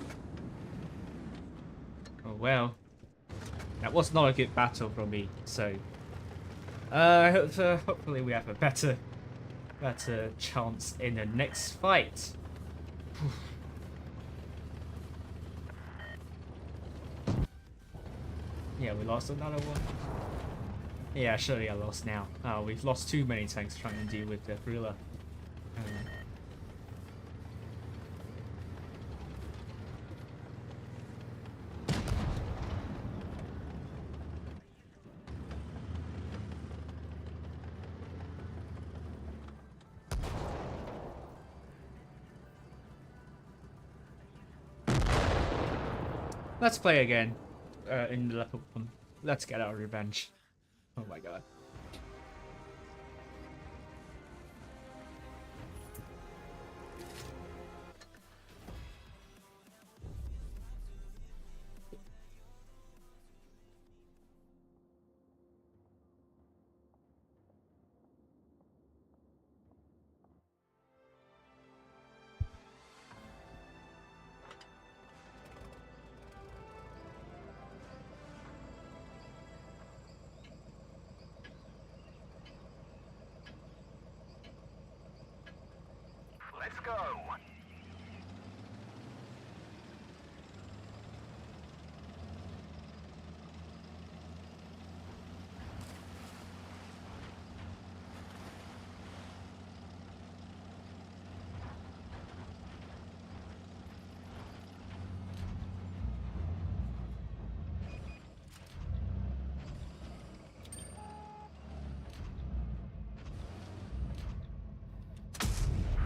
Speaker 4: Oh well. That was not a good battle for me, so hopefully we have a better chance in the next fight. Yeah, we lost another one. Yeah, surely I lost now. Oh, we've lost too many tanks trying to deal with the thriller. Let's play again in the level 1. Let's get our revenge. Oh my god.
Speaker 3: Let's go.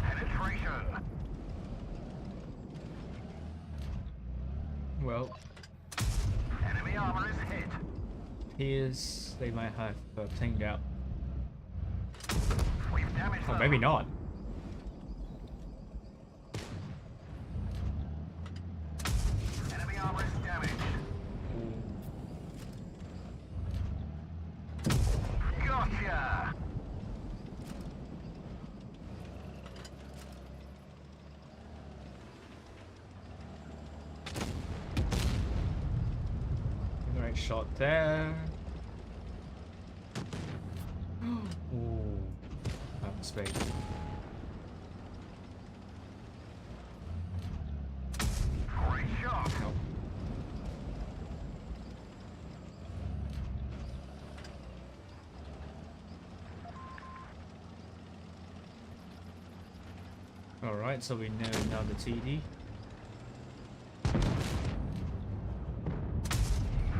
Speaker 3: Penetration.
Speaker 4: Well,
Speaker 3: Enemy armor is hit.
Speaker 4: here's they might have pinged out.
Speaker 3: We've damaged
Speaker 4: Oh,
Speaker 3: them.
Speaker 4: maybe not.
Speaker 3: Enemy armor is damaged. Gotcha.
Speaker 4: Great shot there. Ooh, that was big.
Speaker 3: Great shot.
Speaker 4: Nope. Alright, so we know now the TD.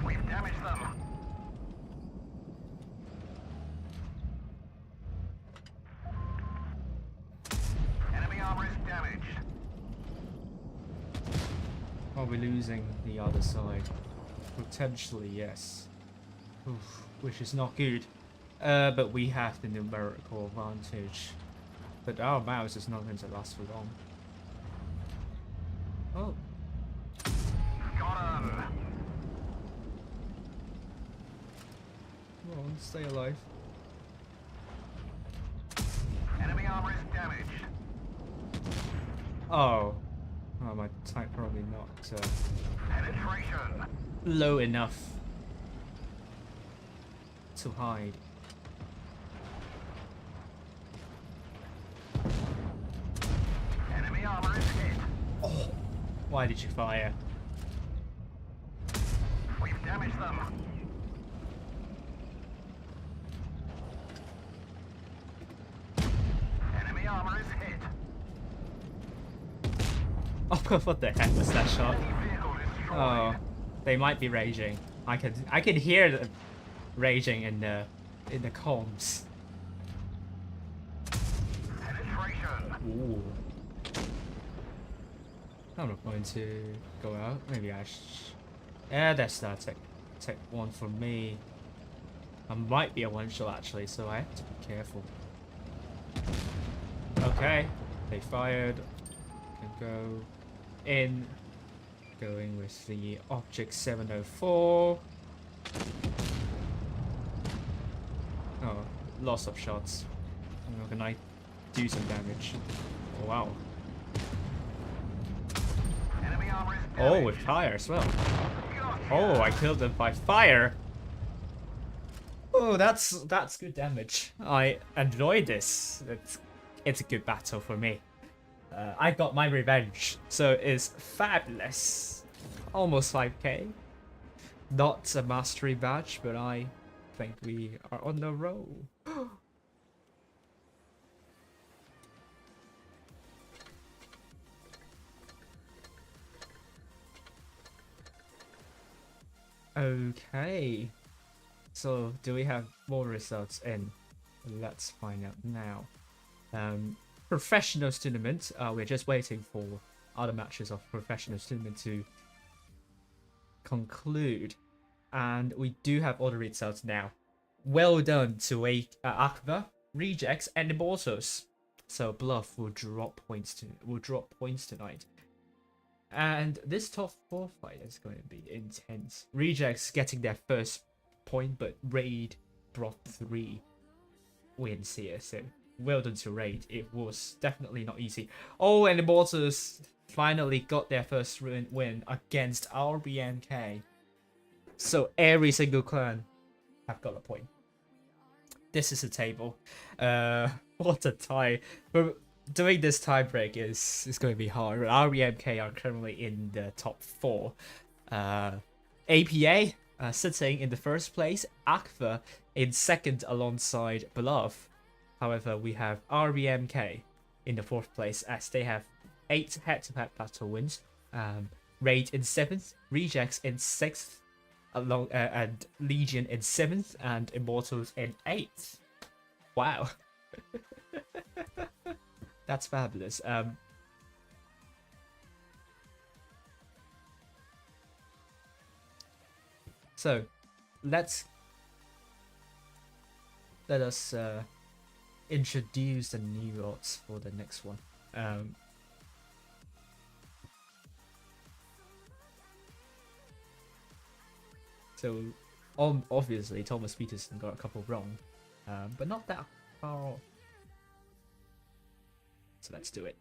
Speaker 3: We've damaged them. Enemy armor is damaged.
Speaker 4: Are we losing the other side? Potentially, yes. Oof, which is not good. But we have the numerical advantage. But our mouse is not going to last for long. Oh,
Speaker 3: Got him.
Speaker 4: Come on, stay alive.
Speaker 3: Enemy armor is damaged.
Speaker 4: Oh. Oh, my type probably not
Speaker 3: Penetration.
Speaker 4: low enough to hide.
Speaker 3: Enemy armor is hit.
Speaker 4: Oh, why did you fire?
Speaker 3: We've damaged them. Enemy armor is hit.
Speaker 4: Oh god, what the heck was that shot?
Speaker 3: Vehicle destroyed.
Speaker 4: Oh, they might be raging. I could hear them raging in the comms.
Speaker 3: Penetration.
Speaker 4: Ooh. I'm not going to go out. Maybe I yeah, that's that. Take one for me. I might be a one shot actually, so I have to be careful. Okay, they fired. Can go in. Going with the object 704. Oh, lots of shots. How can I do some damage? Oh, wow.
Speaker 3: Enemy armor is
Speaker 4: Oh,
Speaker 3: damaged.
Speaker 4: with fire as well.
Speaker 3: Gotcha.
Speaker 4: Oh, I killed them by fire. Oh, that's good damage. I enjoyed this. It's a good battle for me. I got my revenge, so it's fabulous. Almost 5k. Not a mastery badge, but I think we are on the roll. Okay. So, do we have more results in? Let's find out now. Professionals tournament. We're just waiting for other matches of professionals tournament to conclude, and we do have all the results now. Well done to ARWV, Rejects, and Immortals. So Bluff will drop points tonight. And this top 4 fight is going to be intense. Rejects getting their first point, but Raid brought 3 wins here. So well done to Raid. It was definitely not easy. Oh, and Immortals finally got their first win against RBNK. So every single clan have got a point. This is a table. What a tie. But doing this tie break is going to be hard. RBMK are currently in the top 4. APA sitting in the first place. ARWV in second alongside Bluff. However, we have RBMK in the 4th place as they have 8 head-to-head battle wins. Raid in 7th, Rejects in 6th, and Legion in 7th, and Immortals in 8th. Wow. That's fabulous. So, let us introduce the new odds for the next one. So, obviously, Thomas Peterson got a couple wrong, but not that far off. So let's do it.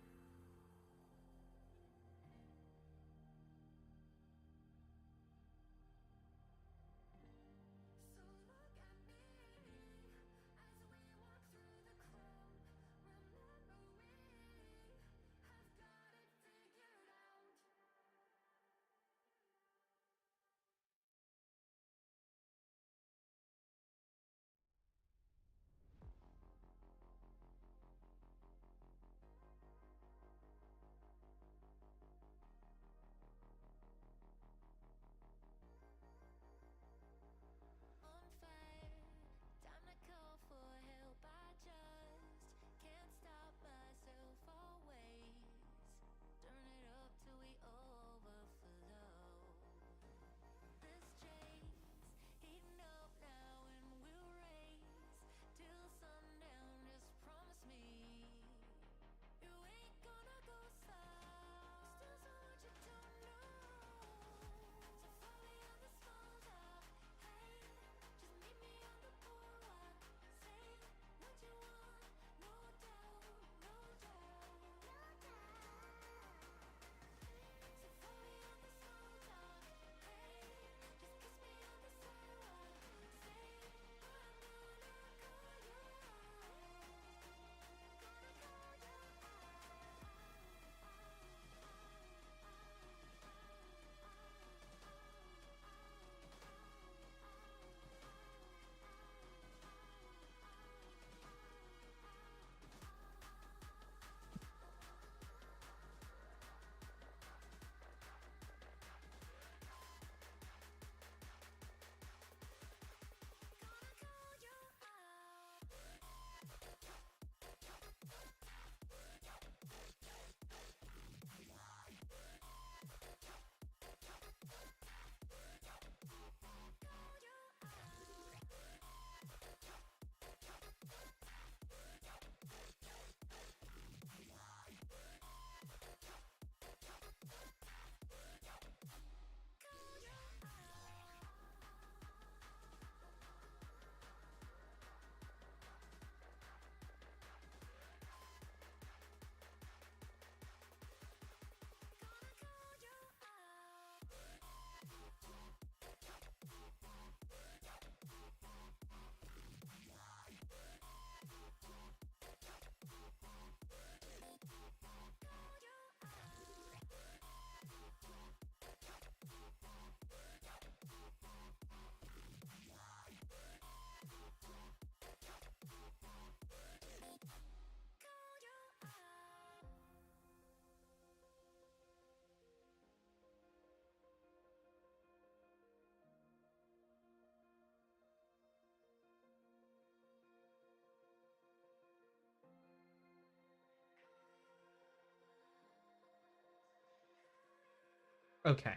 Speaker 4: Okay,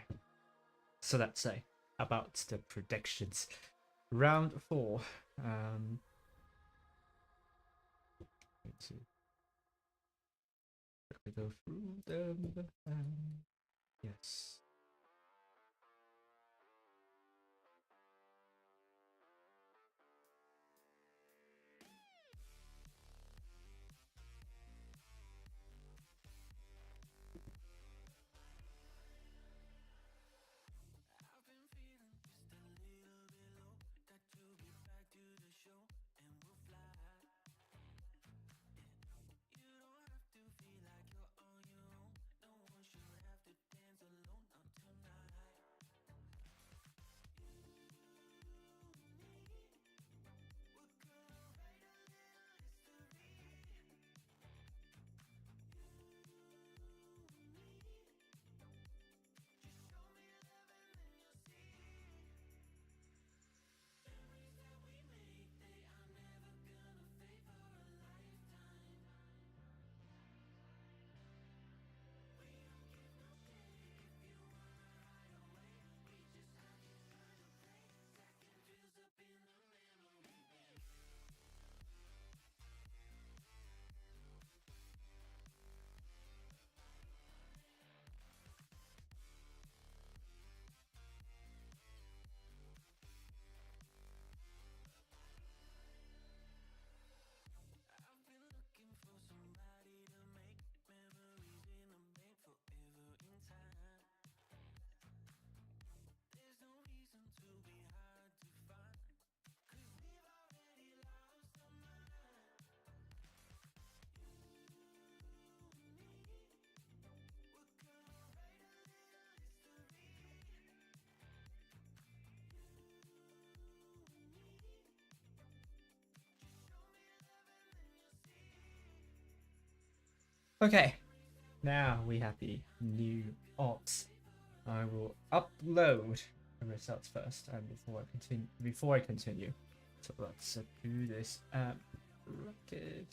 Speaker 4: so let's say about the predictions. Round 4. Need to quickly go through them. Yes. Okay, now we have the new odds. I will upload the results first, and before I continue, so let's do this record.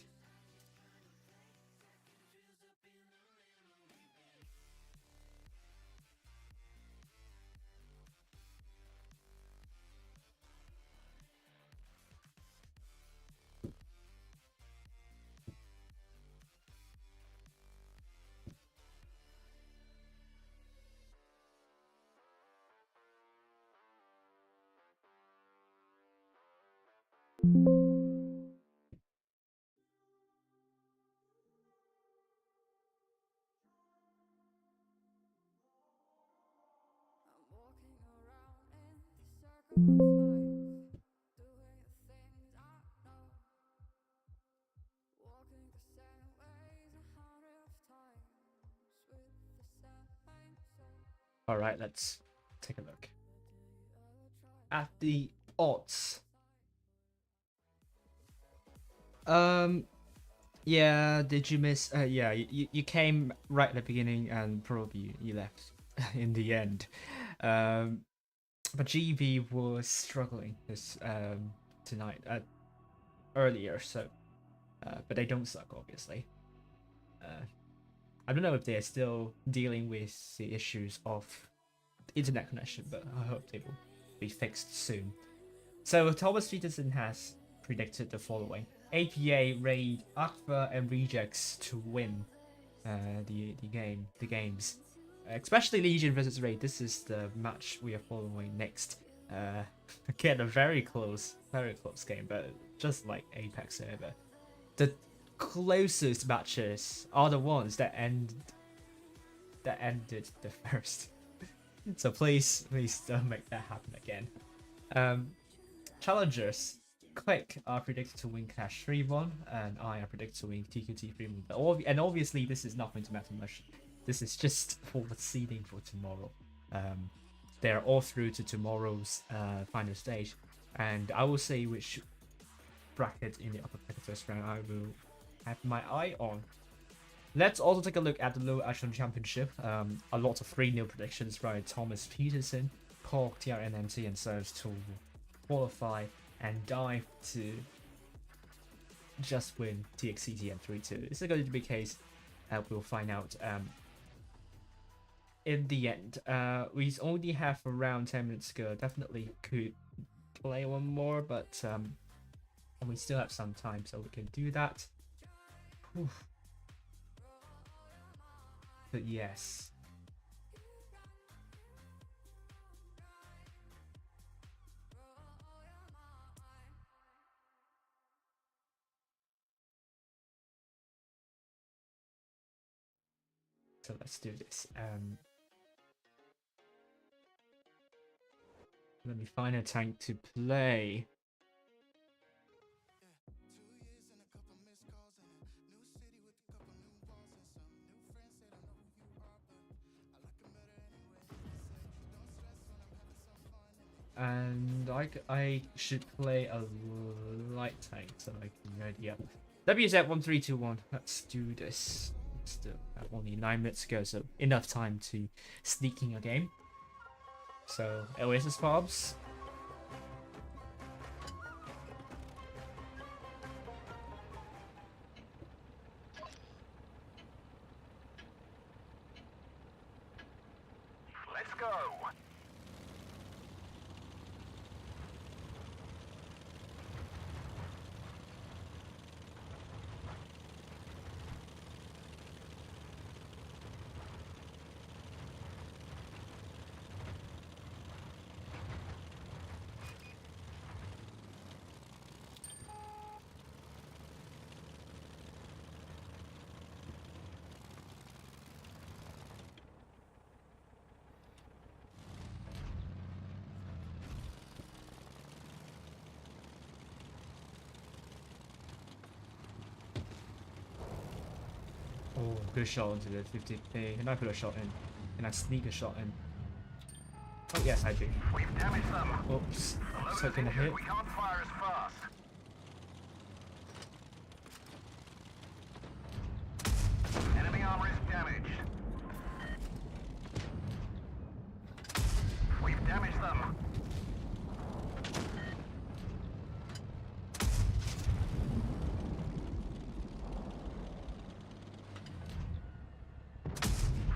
Speaker 4: All right, let's take a look at the odds. Yeah, did you miss? Yeah, you came right at the beginning and probably you left in the end. But GB was struggling this tonight earlier, so but they don't suck, obviously. I don't know if they're still dealing with the issues of internet connection, but I hope they will be fixed soon. So Thomas Peterson has predicted the following: APA, Raid, Akva, and Rejects to win the games. Especially Legion versus Raid. This is the match we are following next. Again, a very close game, but just like Apex server, the closest matches are the ones that ended the first. So please don't make that happen again. Challengers, Click are predicted to win Clash 3-1, and I are predicted to win TQT 3-1. And obviously, this is not going to matter much. This is just for the seeding for tomorrow. They're all through to tomorrow's final stage, and I will say which bracket in the upper bracket first round I will have my eye on. Let's also take a look at the Low Echelon Championship. A lot of 3-0 predictions by Thomas Peterson, Pork, TRNMT, and serves to qualify and dive to just win TXCT and 3-2. Is it going to be the case? We'll find out in the end. We only have around 10 minutes to go. Definitely could play one more, but and we still have some time, so we can do that. Whew. But yes. So let's do this. Let me find a tank to play. And I should play a light tank so I can ready up. WZ1321. Let's do this. Still have only 9 minutes to go, so enough time to sneak in a game. So Oasis Fobs.
Speaker 3: Let's go.
Speaker 4: Oh, good shot into the 50p. Can I put a shot in? Can I sneak a shot in? Oh yes, I do.
Speaker 3: We've damaged them.
Speaker 4: Oops.
Speaker 3: The
Speaker 4: Taking a
Speaker 3: loader's injured.
Speaker 4: hit.
Speaker 3: We can't fire as fast. Enemy armor is damaged. We've damaged them.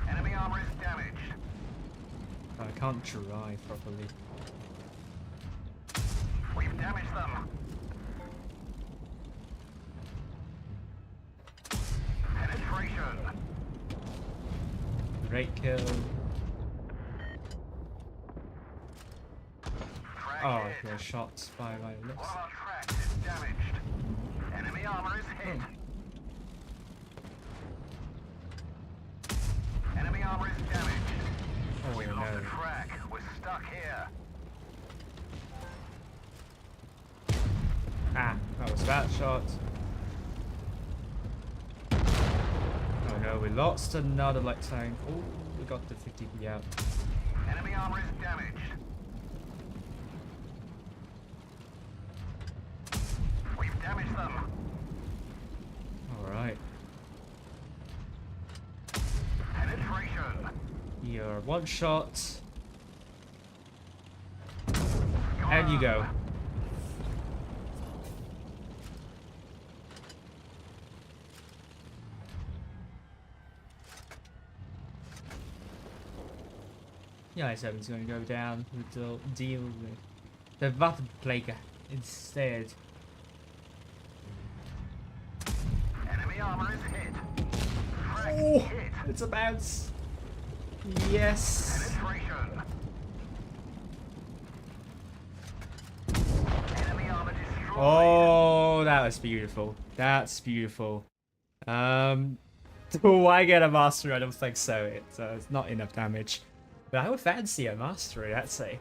Speaker 3: Enemy armor is damaged.
Speaker 4: I can't drive properly.
Speaker 3: We've damaged them. Penetration.
Speaker 4: Great kill.
Speaker 3: Frag
Speaker 4: Oh,
Speaker 3: hit.
Speaker 4: okay, shot by my
Speaker 3: One
Speaker 4: lips.
Speaker 3: of our tracks is damaged. Enemy armor is hit. Enemy armor is damaged.
Speaker 4: Oh
Speaker 3: We've lost
Speaker 4: no.
Speaker 3: a track. We're stuck here.
Speaker 4: Ah, that was that shot. Oh no, we lost another light tank. Oh, we got the 50p out.
Speaker 3: Enemy armor is damaged. We've damaged them.
Speaker 4: Alright.
Speaker 3: Penetration.
Speaker 4: You're one shot.
Speaker 3: Come
Speaker 4: And you
Speaker 3: on.
Speaker 4: go. Yeah, I said it's going to go down. We'll deal with the Waffenpfleger instead.
Speaker 3: Enemy armor is hit. Frag
Speaker 4: Oh,
Speaker 3: hit.
Speaker 4: it's a bounce. Yes.
Speaker 3: Penetration. Enemy armor destroyed.
Speaker 4: Oh, that was beautiful. That's beautiful. Do I get a mastery? I don't think so. It's not enough damage. But I would fancy a mastery, I'd say.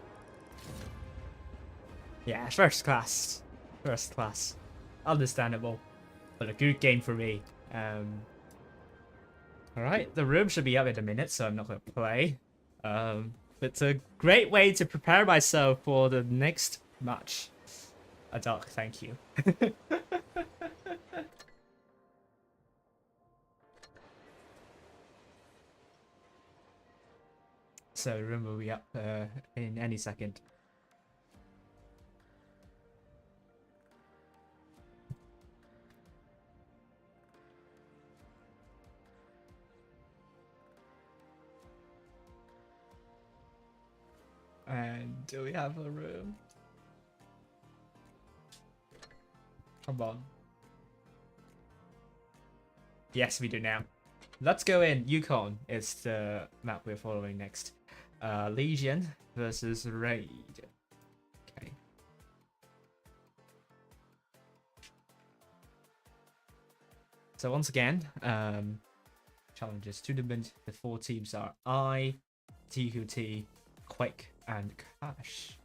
Speaker 4: Yeah, first class. First class. Understandable. But a good game for me. Alright, the room should be up in a minute, so I'm not going to play. But it's a great way to prepare myself for the next match. A doc, thank you. So the room will be up in any second. And do we have a room? Come on. Yes, we do now. Let's go in. Yukon is the map we're following next. Legion versus Raid. Okay. So once again, challenges tournament. The 4 teams are TQT, Quake, and Cash.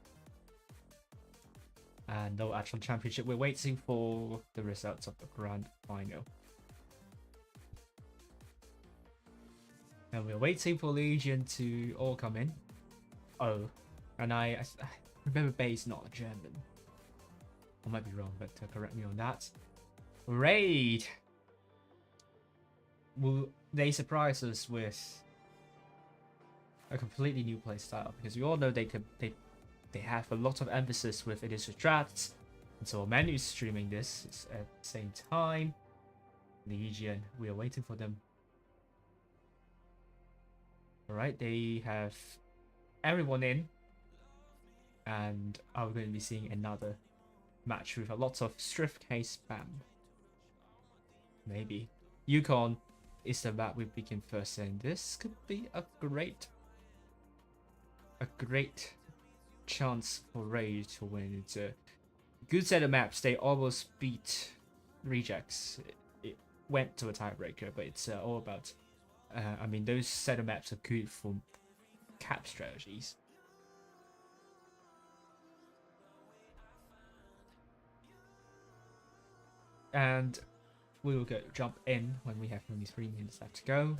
Speaker 4: And no actual championship. We're waiting for the results of the grand final. And we're waiting for Legion to all come in. Oh, and I remember Bay's not German. I might be wrong, but correct me on that. Raid! Will they surprise us with a completely new playstyle? Because we all know they have a lot of emphasis with initial strats, and so Manu's streaming this at the same time. Legion, we are waiting for them. Alright, they have everyone in, and are going to be seeing another match with a lot of Strift case spam. Maybe. Yukon is the map we begin first, and this could be a great chance for Raid to win. It's a good set of maps. They almost beat Rejects. It went to a tiebreaker, but it's all about I mean, those set of maps are good for cap strategies. And we will jump in when we have only 3 minutes left to go.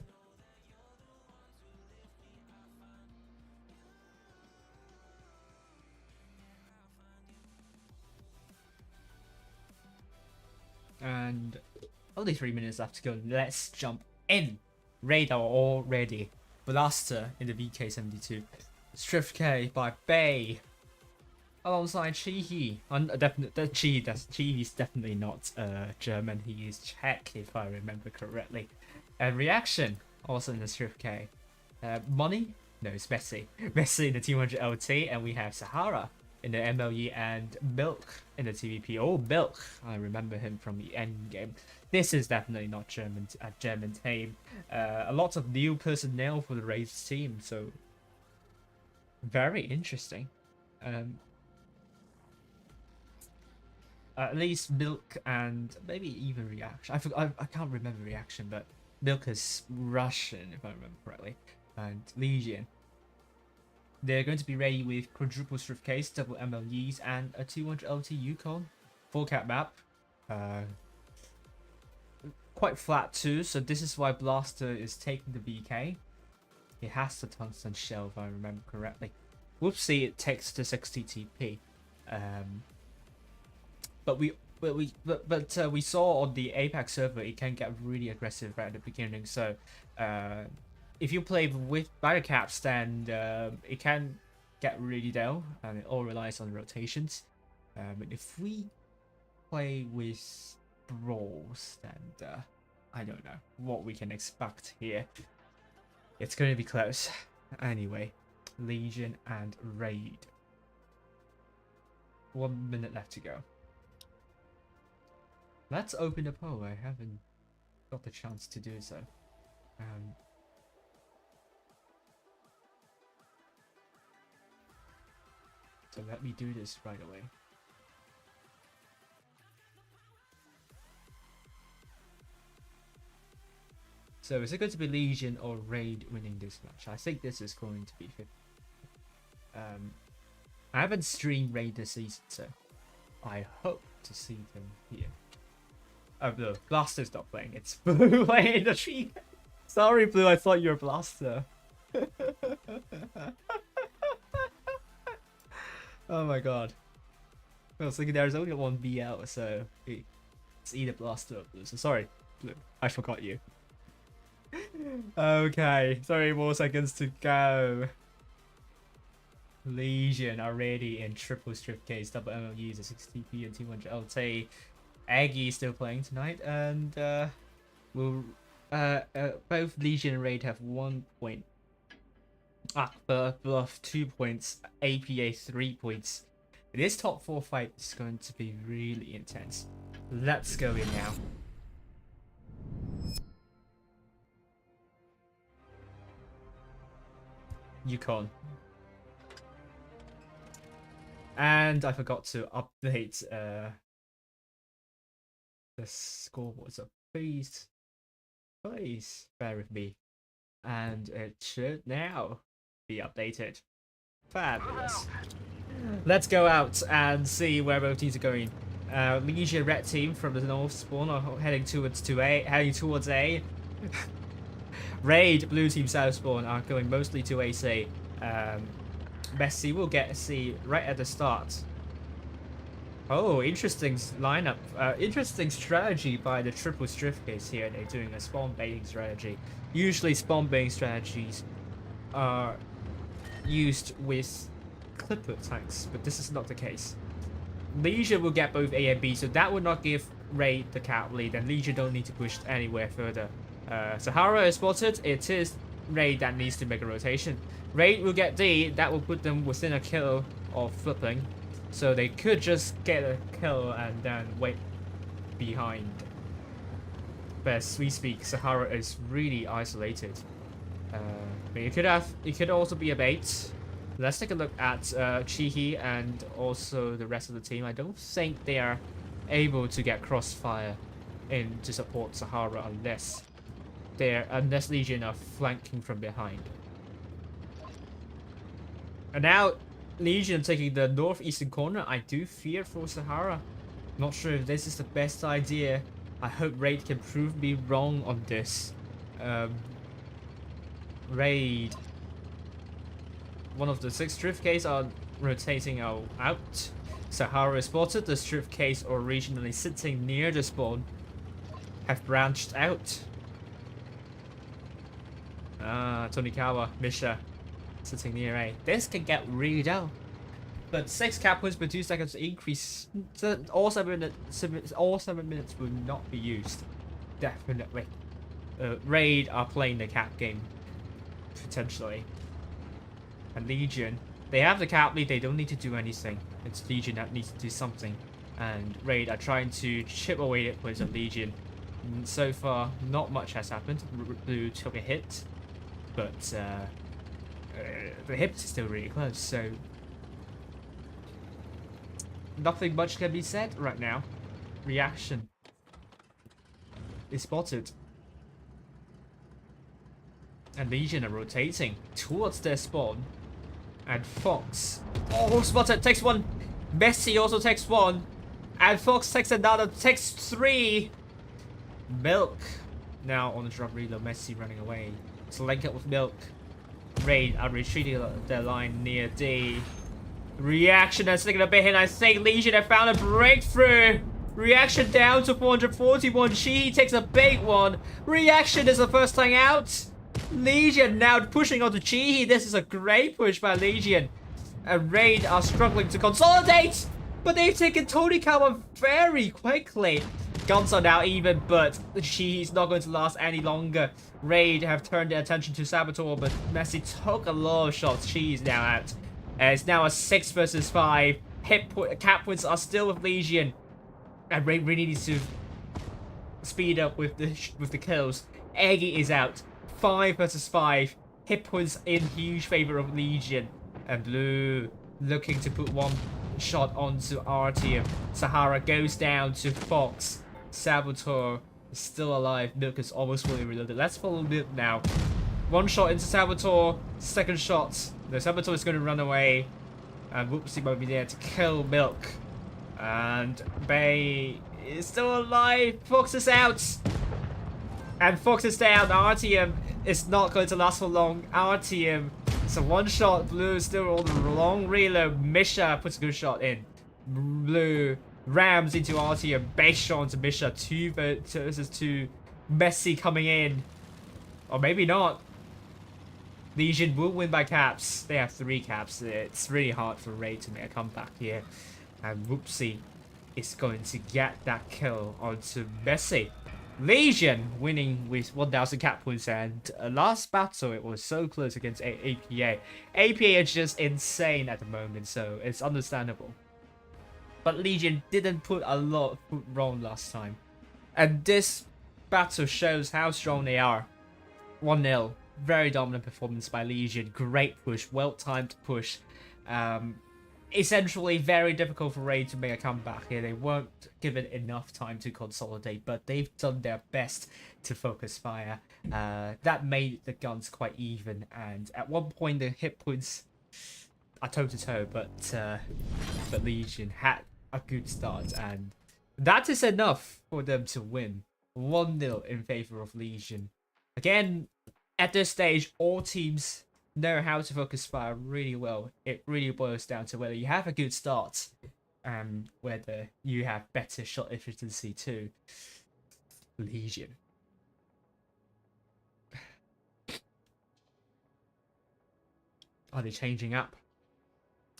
Speaker 4: And only 3 minutes left to go. Let's jump in. Raid are all ready. Blaster in the VK72. Strift K by Bay. Alongside Chihi. Chihi's definitely not German. He is Czech, if I remember correctly. And Reaction also in the Strift K. Money? No, it's Messi. Messi in the T100 LT, and we have Sahara in the MLE and Milk in the TVP. Oh, Milk! I remember him from the end game. This is definitely not German. A German team. A lot of new personnel for the Raid's team, so very interesting. At least Milk and maybe even Reaction. I can't remember Reaction, but Milk is Russian, if I remember correctly. And Legion. They're going to be ready with quadruple Strift case, double MLEs, and a 200 LT Yukon. Full cap map. Quite flat too, so this is why Blaster is taking the VK. He has the tungsten shell, if I remember correctly. Whoopsie, it takes the 60 TP. But we saw on the Apex server it can get really aggressive right at the beginning. So if you play with battle caps, then it can get really down, and it all relies on rotations. But if we play with brawls, then I don't know what we can expect here. It's going to be close. Anyway, Legion and Raid. 1 minute left to go. Let's open the poll. I haven't got the chance to do so. So let me do this right away. So is it going to be Legion or Raid winning this match? I think this is going to be 50. I haven't streamed Raid this season, so I hope to see them here. Oh, Blue. Blaster's not playing. It's Blue playing the tree. Sorry, Blue. I thought you were Blaster. Oh my god. I was thinking there's only one BL, so it's either Blaster or Blue. So sorry, Blue. I forgot you. Okay, 30 more seconds to go. Legion are ready in triple Strift case, double MLUs, a 60p and 200 LT. Aggie is still playing tonight, and both Legion and Raid have 1 point Bluff 2 points, APA 3 points. This top 4 fight is going to be really intense. Let's go in now. Yukon. And I forgot to update the scoreboard, so please bear with me. And it should now be updated. Fabulous. Let's go out and see where both teams are going. Legion red team from the north spawn are heading towards A. Raid blue team south spawn are going mostly to AC. Messi will get a C right at the start. Oh, interesting lineup. Interesting strategy by the triple strift case here. They're doing a spawn baiting strategy. Usually spawn baiting strategies are used with clipper tanks, but this is not the case. Legion will get both A and B, so that would not give Raid the cap lead, and Legion don't need to push anywhere further. Sahara is spotted. It is Raid that needs to make a rotation. Raid will get D. That will put them within a kill of flipping, so they could just get a kill and then wait behind. But as we speak, Sahara is really isolated. But it could also be a bait. Let's take a look at Chihi and also the rest of the team. I don't think they are able to get crossfire in to support Sahara unless Legion are flanking from behind. And now Legion taking the northeastern corner. I do fear for Sahara. Not sure if this is the best idea. I hope Raid can prove me wrong on this. Raid. One of the 6 drift case are rotating out. Sahara is spotted. The drift case originally sitting near the spawn have branched out. Tonikawa, Misha sitting near A. This can get really down. But 6 cap points per 2 seconds increase. So all 7 minutes will not be used. Definitely. Raid are playing the cap game. Potentially. And Legion, they have the cap lead, they don't need to do anything. It's Legion that needs to do something. And Raid are trying to chip away at points of Legion. And so far, not much has happened. Blue took a hit, but the hit is still really close, so nothing much can be said right now. Reaction is spotted. And Legion are rotating towards their spawn. And Fox, oh, spotted, takes 1. Messi also takes 1. And Fox takes another, takes 3. Milk now on the drop reload. Messi running away. So link up with Milk. Raid are retreating their line near D. Reaction has taken a bit hit. I think Legion have found a breakthrough. Reaction down to 441. She takes a big one. Reaction is the first time out. Legion now pushing onto Chihi. This is a great push by Legion. And Raid are struggling to consolidate, but they've taken Tonikawa very quickly. Guns are now even, but Chihi's not going to last any longer. Raid have turned their attention to Saboteur, but Messi took a lot of shots. Chihi's now out. It's now a 6 versus 5. Cap points are still with Legion, and Raid really needs to speed up with the kills. Eggy is out. 5 versus 5. Hit points in huge favor of Legion. And Blue looking to put 1 shot onto Artyom. Sahara goes down to Fox. Saboteur is still alive. Milk is almost fully reloaded. Let's follow Milk now. 1 shot into Saboteur. 2nd shot. The Saboteur is going to run away. And Whoopsie might be there to kill Milk. And Bay is still alive. Fox is out. And Fox is down. Artyom is not going to last for long. Artyom. So 1 shot. Blue is still on the long reload. Misha puts a good shot in. Blue rams into Artyom. Base shot into Misha. 2 versus 2. Messi coming in. Or maybe not. Legion will win by caps. They have 3 caps. It's really hard for Raid to make a comeback here. And Whoopsie is going to get that kill onto Messi. Legion winning with 1000 cap points, and last battle it was so close against APA. APA is just insane at the moment, so it's understandable. But Legion didn't put a lot wrong last time. And this battle shows how strong they are. 1-0. Very dominant performance by Legion. Great push. Well-timed push. Essentially very difficult for Raid to make a comeback here. They weren't given enough time to consolidate, but they've done their best to focus fire. That made the guns quite even, and at one point the hit points are toe-to-toe, but Legion had a good start, and that is enough for them to win. 1-0 in favor of Legion. Again, at this stage, all teams know how to focus fire really well. It really boils down to whether you have a good start and whether you have better shot efficiency too. Legion. Are they changing up?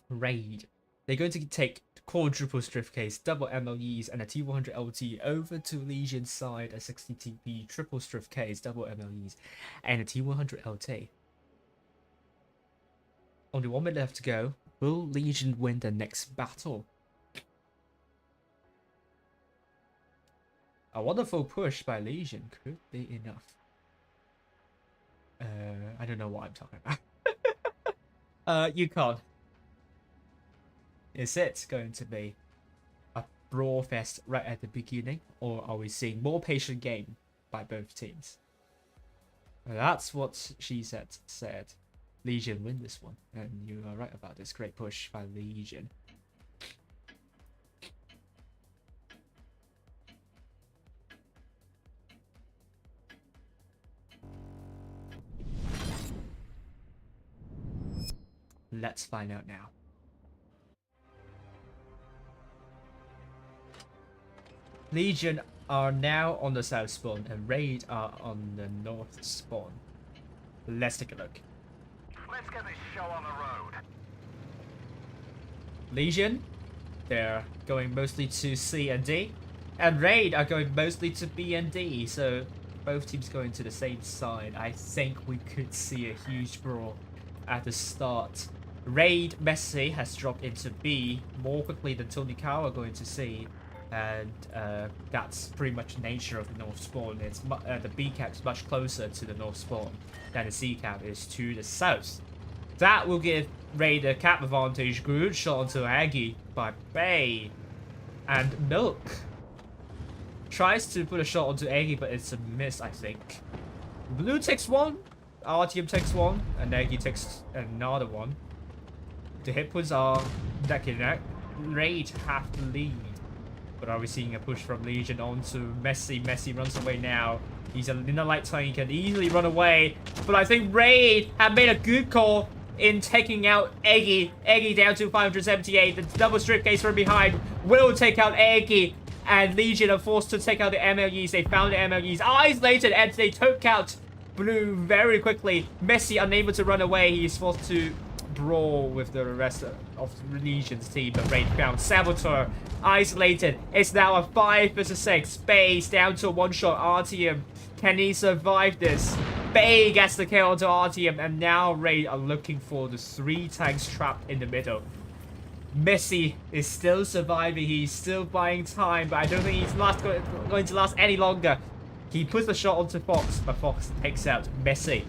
Speaker 4: Raid. They're going to take quadruple strift case, double MLEs, and a T100 LT over to Legion's side, a 60 TP, triple strift case, double MLEs, and a T100 LT. Only 1 minute left to go. Will Legion win the next battle? A wonderful push by Legion could be enough. I don't know what I'm talking about. Yukon. Is it going to be a brawl fest right at the beginning, or are we seeing more patient game by both teams? That's what she said. Legion win this one, and you are right about this. Great push by Legion. Let's find out now. Legion are now on the south spawn, and Raid are on the north spawn. Let's take a look.
Speaker 3: Let's get this show on the road.
Speaker 4: Legion, they're going mostly to C and D, and Raid are going mostly to B and D, so both teams going to the same side. I think we could see a huge brawl at the start. Raid Messi has dropped into B more quickly than Tony Cow are going to C, and that's pretty much the nature of the north spawn. It's the B cap is much closer to the north spawn than the C cap is to the south. That will give Raid a cap advantage. Good shot onto Aggie by Bay, and Milk tries to put a shot onto Aggie, but it's a miss, I think. Blue takes one, RTM takes one, and Aggie takes another one. The hit points are neck and neck. Raid have to lead. But are we seeing a push from Legion onto Messi? Messi runs away now. He's in the light tank, he can easily run away. But I think Raid have made a good call in taking out Eggy. Eggy down to 578. The double strip case from behind will take out Eggy. And Legion are forced to take out the MLEs. They found the MLEs isolated, and they took out Blue very quickly. Messi unable to run away. He is forced to brawl with the rest of Legion's team, but Raid found Saboteur isolated. It's now a 5 versus 6. Bay down to a one-shot. RTM, can he survive this? Bay gets the kill onto RTM, and now Raid are looking for the 3 tanks trapped in the middle. Messi is still surviving. He's still buying time, but I don't think he's going to last any longer. He puts a shot onto Fox, but Fox takes out Messi.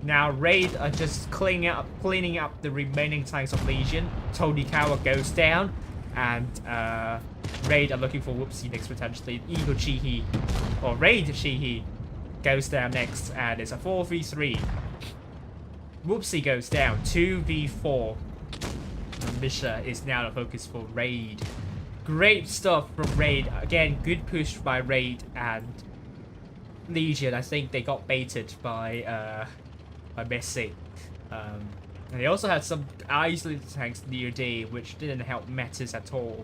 Speaker 4: Now Raid are just cleaning up the remaining tanks of Legion. Tony Kawa goes down, and Raid are looking for Whoopsie next potentially. Eagle Chihi, or Raid Chihi, goes down next, and it's a 4v3. Whoopsie goes down, 2v4. Misha is now the focus for Raid. Great stuff from Raid. Again, good push by Raid, and Legion, I think they got baited by Messi. And they also had some isolated tanks near D, which didn't help matters at all.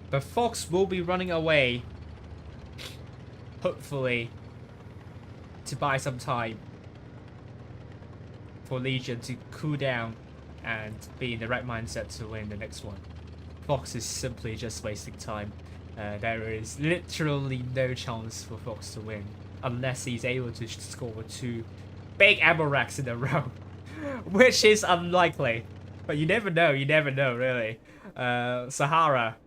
Speaker 4: But Fox will be running away, hopefully, to buy some time for Legion to cool down and be in the right mindset to win the next one. Fox is simply just wasting time. There is literally no chance for Fox to win unless he's able to score 2 big ammo racks in a row, which is unlikely. But you never know, really. Sahara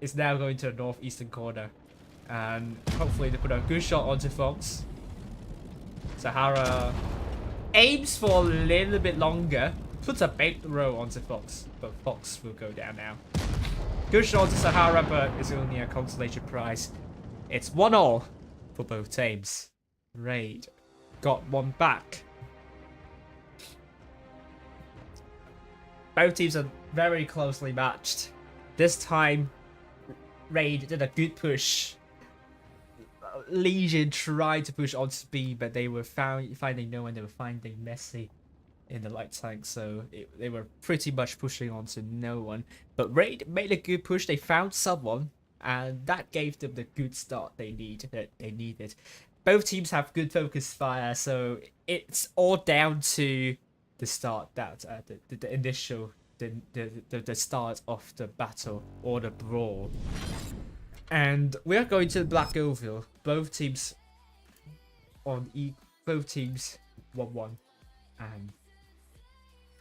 Speaker 4: is now going to the northeastern corner, and hopefully they put a good shot onto Fox. Sahara aims for a little bit longer, puts a big throw onto Fox, but Fox will go down now. Good shot to Sahara, but it's only a consolation prize. It's 1-1 for both teams. Raid got one back. Both teams are very closely matched. This time, Raid did a good push. Legion tried to push on speed, but they were finding no one. They were finding Messi in the light tank, so they were pretty much pushing onto no one. But Raid made a good push. They found someone, and that gave them the good start they needed. Both teams have good focus fire, so it's all down to the start, that the initial, the start of the battle or the brawl. And we're going to Black Oval. Both teams 1-1, and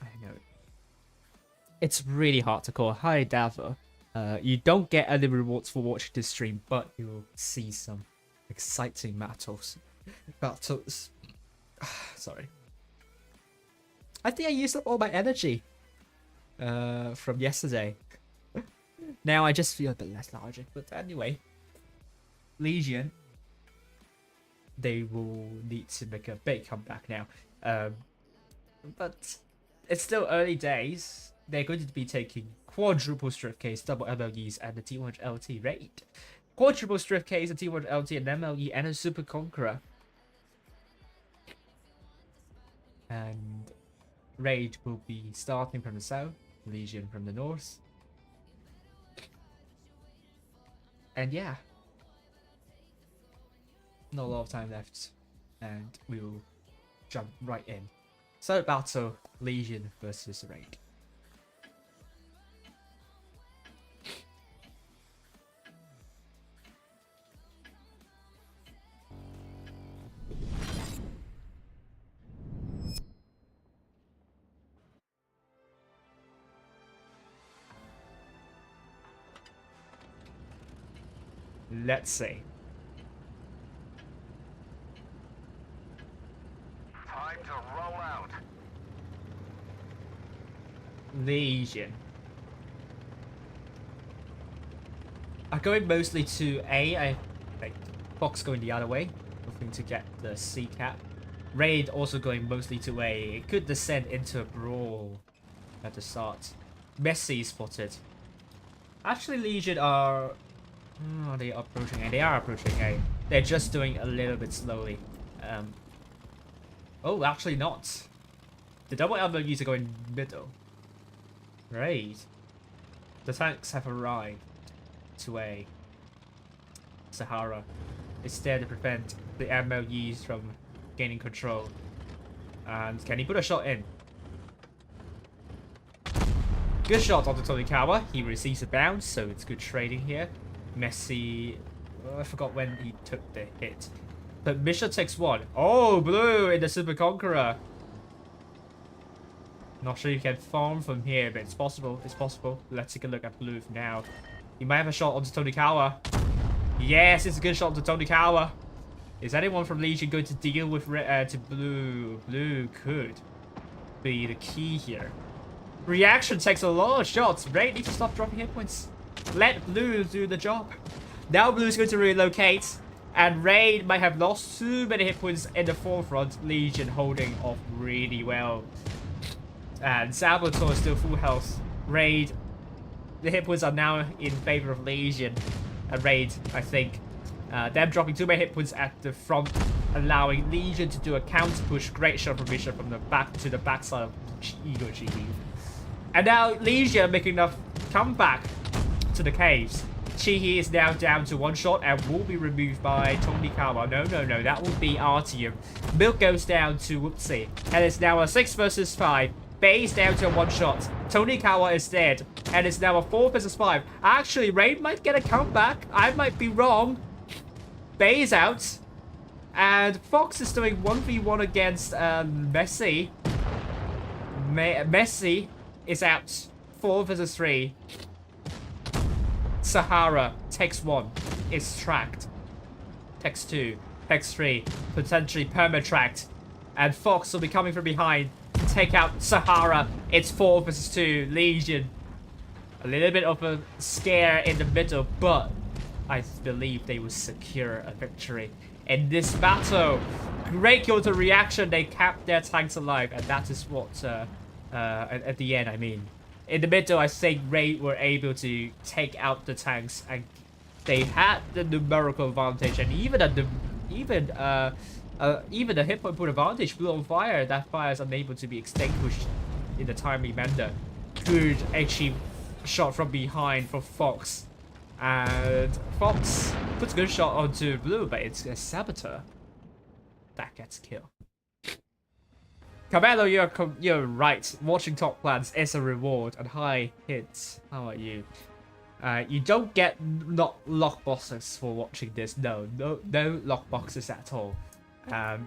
Speaker 4: I know it's really hard to call. Hi Davo. You don't get any rewards for watching this stream, but you'll see some exciting battles. Sorry. I think I used up all my energy from yesterday. Now I just feel a bit less lethargic. But anyway, Legion, they will need to make a big comeback now. But it's still early days. They're going to be taking quadruple strip case, double MLEs, and the T100 LT raid. Quadruple strip case, a T100 LT, an MLE, and a Super Conqueror. And Raid will be starting from the south, Legion from the north. And yeah, not a lot of time left, and we will jump right in. So battle, Legion versus Raid. Let's see.
Speaker 3: Time to roll out.
Speaker 4: Legion are going mostly to A. I think Fox going the other way, hoping to get the C cap. Raid also going mostly to A. It could descend into a brawl at the start. Messi spotted. Actually, Legion are. Oh, they are approaching A. They are approaching A. They're just doing a little bit slowly. Oh, actually not. The double LBUs are going middle. Right. The tanks have arrived to A. Sahara is there to prevent the MLEs from gaining control. And can he put a shot in? Good shot onto Tonikawa. He receives a bounce, so it's good trading here. Messi, I forgot when he took the hit. But Misha takes one. Oh, blue in the Super Conqueror. Not sure you can farm from here, but it's possible. It's possible. Let's take a look at blue now. He might have a shot onto Tonikawa. Yes, it's a good shot onto Tonikawa. Is anyone from Legion going to deal with to blue? Blue could be the key here. Reaction takes a lot of shots. Raid needs to stop dropping hit points. Let blue do the job. Now blue is going to relocate, and Raid might have lost too many hit points in the forefront. Legion holding off really well. And Saboteur is still full health. Raid, the hit points are now in favor of Legion. And Raid, I think, them dropping too many hit points at the front, allowing Legion to do a counter push. Great shot from Bishop from the back to the backside of Eagle GD. And now Legion making enough comeback to the caves. Chihi is now down to one shot and will be removed by Tonikawa. No, that will be Artium. Milk goes down to Whoopsie. And it's now a 6 versus 5. Base down to a one-shot. Tonikawa is dead. And it's now a 4 versus 5. Actually, Raid might get a comeback. I might be wrong. Bay is out. And Fox is doing 1v1 against Messi. Messi is out. 4 versus 3. Sahara takes 1. Is tracked. Takes 2. Takes 3. Potentially perma-tracked. And Fox will be coming from behind to take out Sahara. It's 4 versus 2. Legion. A little bit of a scare in the middle, but I believe they will secure a victory in this battle. Great counter reaction. They kept their tanks alive, and that is what at the end, I mean. In the middle, I think Raid were able to take out the tanks, and they had the numerical advantage, and even the hit point advantage. Blue on fire. That fire is unable to be extinguished in a timely manner. Good actually shot from behind for Fox, and Fox puts a good shot onto Blue, but it's a Saboteur that gets killed. Camelo, you're right. Watching top plans is a reward and high hits. How are you? You don't get not lock boxes for watching this. No lock boxes at all. But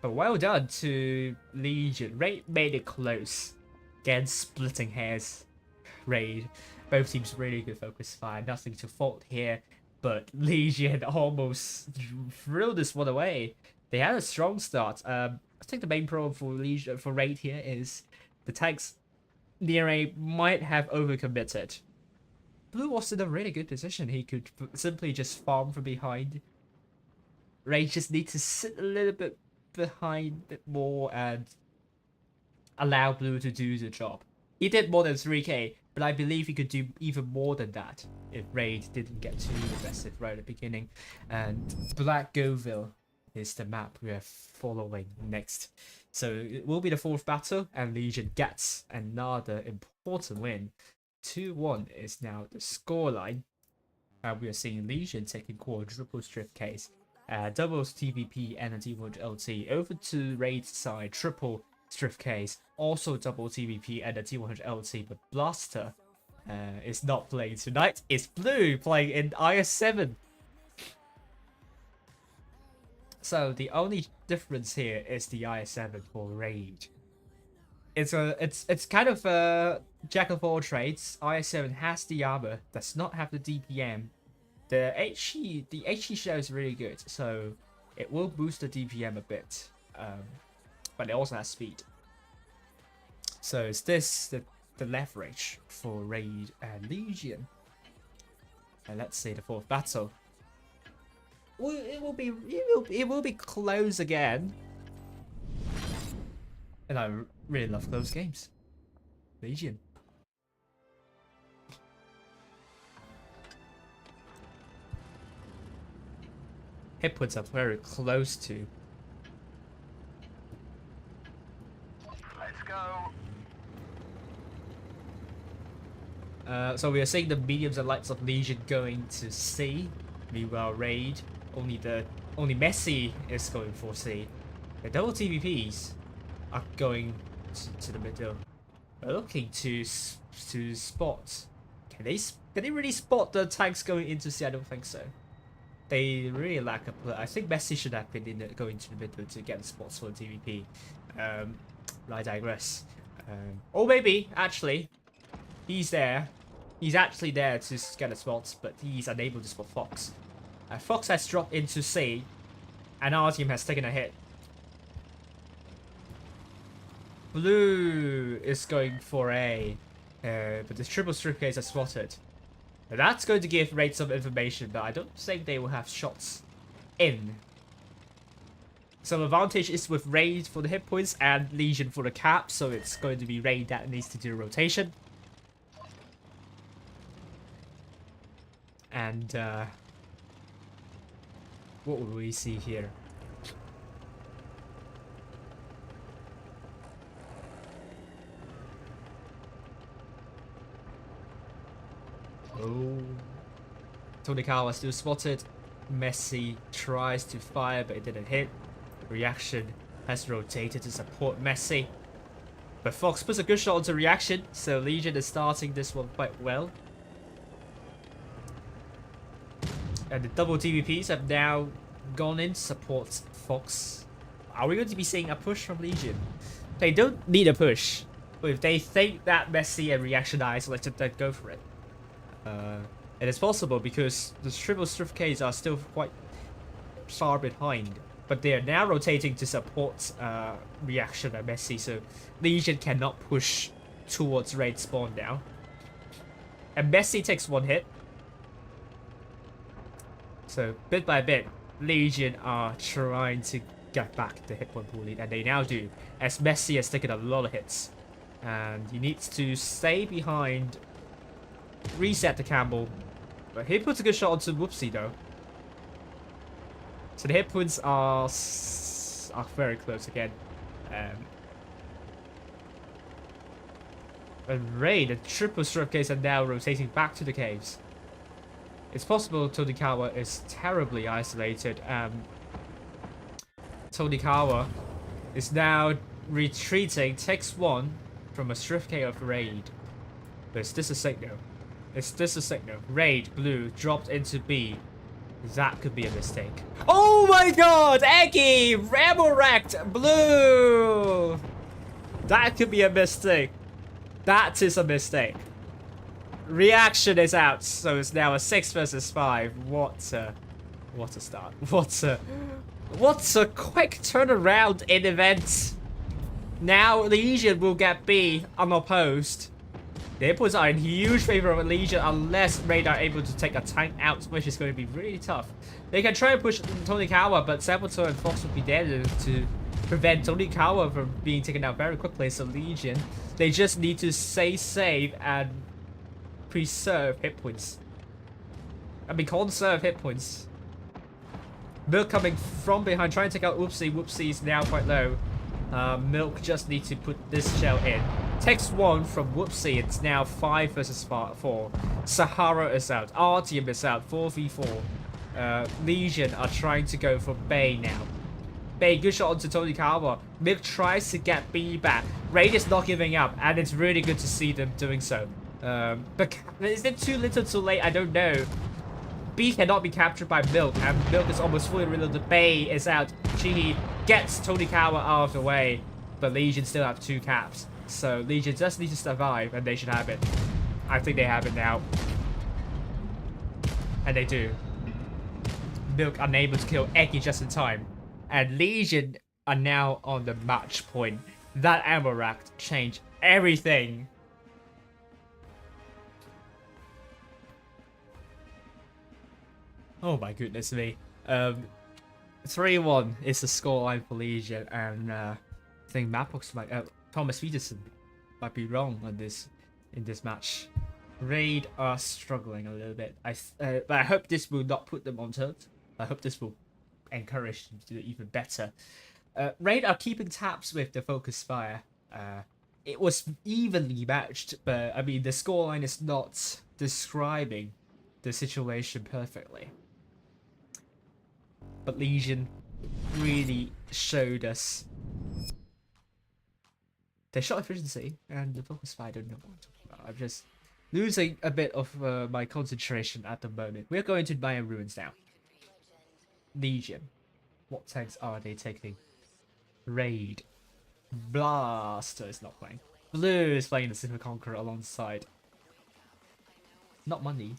Speaker 4: well done to Legion. Raid made it close against splitting hairs. Raid. Both teams really good focus fire. Nothing to fault here. But Legion almost threw this one away. They had a strong start. I think the main problem for Legion, for Raid here, is the tanks near A might have overcommitted. Blue was in a really good position. He could simply just farm from behind. Raid just need to sit a little bit behind a bit more and allow Blue to do the job. He did more than 3k, but I believe he could do even more than that if Raid didn't get too aggressive right at the beginning. And Black Goville is the map we are following next. So it will be the 4th battle, and Legion gets another important win. 2-1 is now the scoreline. We are seeing Legion taking quadruple strip case, doubles TVP and a T1 LT. Over to Raid side, triple strip case, also double TVP and a T100 LT. But Blaster is not playing tonight. It's Blue playing in IS7. So the only difference here is the IS7 for Raid. It's kind of a jack of all trades. IS7 has the armor, does not have the DPM. The HE shell is really good, so it will boost the DPM a bit, but it also has speed. So is this the leverage for Raid and Legion? And let's see the 4th battle. Well, it will be close again, and I really love close games. Legion. Hit points are very close to.
Speaker 3: Let's go.
Speaker 4: So we are seeing the mediums and lights of Legion going to C. Meanwhile, Raid only Messi is going for C. The double TVPs are going to the middle. We're looking to spot. Can they really spot the tanks going into C? I don't think so. They really lack a play. I think Messi should have been going to the middle to get the spots for the TVP. I digress. Or maybe actually he's there. He's actually there to get the spots, but he's unable to spot Fox. Fox has dropped into C, and our team has taken a hit. Blue is going for A, but the triple strip case are spotted. Now that's going to give Raid some information, but I don't think they will have shots in. So advantage is with Raid for the hit points and Legion for the cap, so it's going to be Raid that needs to do rotation. And what will we see here? Oh, Tonikawa still spotted. Messi tries to fire, but it didn't hit. Reaction has rotated to support Messi. But Fox puts a good shot onto reaction, so Legion is starting this one quite well. And the double TVPs have now gone in to support Fox. Are we going to be seeing a push from Legion? They don't need a push. But if they think that Messi and Reaction are isolated, then go for it. It is possible because the triple Strift Ks are still quite far behind. But they are now rotating to support Reaction and Messi, so Legion cannot push towards raid spawn now. And Messi takes one hit. So bit by bit, Legion are trying to get back the hit point pool lead, and they now do, as Messi has taken a lot of hits. And he needs to stay behind, reset the Campbell. But he puts a good shot onto Whoopsie though. So the hit points are very close again. And Ray, the triple Strift Ks are now rotating back to the caves. It's possible Tonikawa is terribly isolated. Tonikawa is now retreating, takes one from a Strift K of Raid. But is this a signal? Is this a signal? Raid, blue, dropped into B. That could be a mistake. Oh my god! Eggy! Rebel wrecked! Blue! That could be a mistake. That is a mistake. Reaction is out, so it's now a 6 versus 5. What a start. What a quick turnaround in events. Now Legion will get B unopposed. The inputs are in huge favor of Legion unless Raid are able to take a tank out, which is going to be really tough. They can try and push Tonikawa, but Saboteur and Fox will be there to prevent Tonikawa from being taken out very quickly. So Legion, they just need to stay safe and preserve hit points. I mean, conserve hit points. Milk coming from behind, trying to take out Whoopsie. Whoopsie is now quite low. Milk just needs to put this shell in. Takes one from Whoopsie. It's now 5 versus 4. Sahara is out. Artyom is out. 4v4. Legion are trying to go for Bay now. Bay, good shot onto Tonikawa. Milk tries to get B back. Raid is not giving up, and it's really good to see them doing so. But is it too little too late? I don't know. B cannot be captured by Milk, and Milk is almost fully reloaded. Bay is out. Chihi gets Tonikawa out of the way, but Legion still have 2 caps. So Legion just need to survive, and they should have it. I think they have it now. And they do. Milk unable to kill Eki just in time. And Legion are now on the match point. That ammo rack changed everything. Oh my goodness me. 3-1 is the scoreline for Legion, and I think Mapbox might Thomas Peterson might be wrong on this in this match. Raid are struggling a little bit. But I hope this will not put them on tilt. I hope this will encourage them to do even better. Raid are keeping tabs with the focus fire. It was evenly matched, but I mean the scoreline is not describing the situation perfectly. But Legion really showed us their shot efficiency and the focus fire. I don't know what I'm talking about. I'm just losing a bit of my concentration at the moment. We're going to Maya Ruins now. Legion. What tanks are they taking? Raid. Blaster is not playing. Blue is playing the Silver Conqueror alongside. Not Money.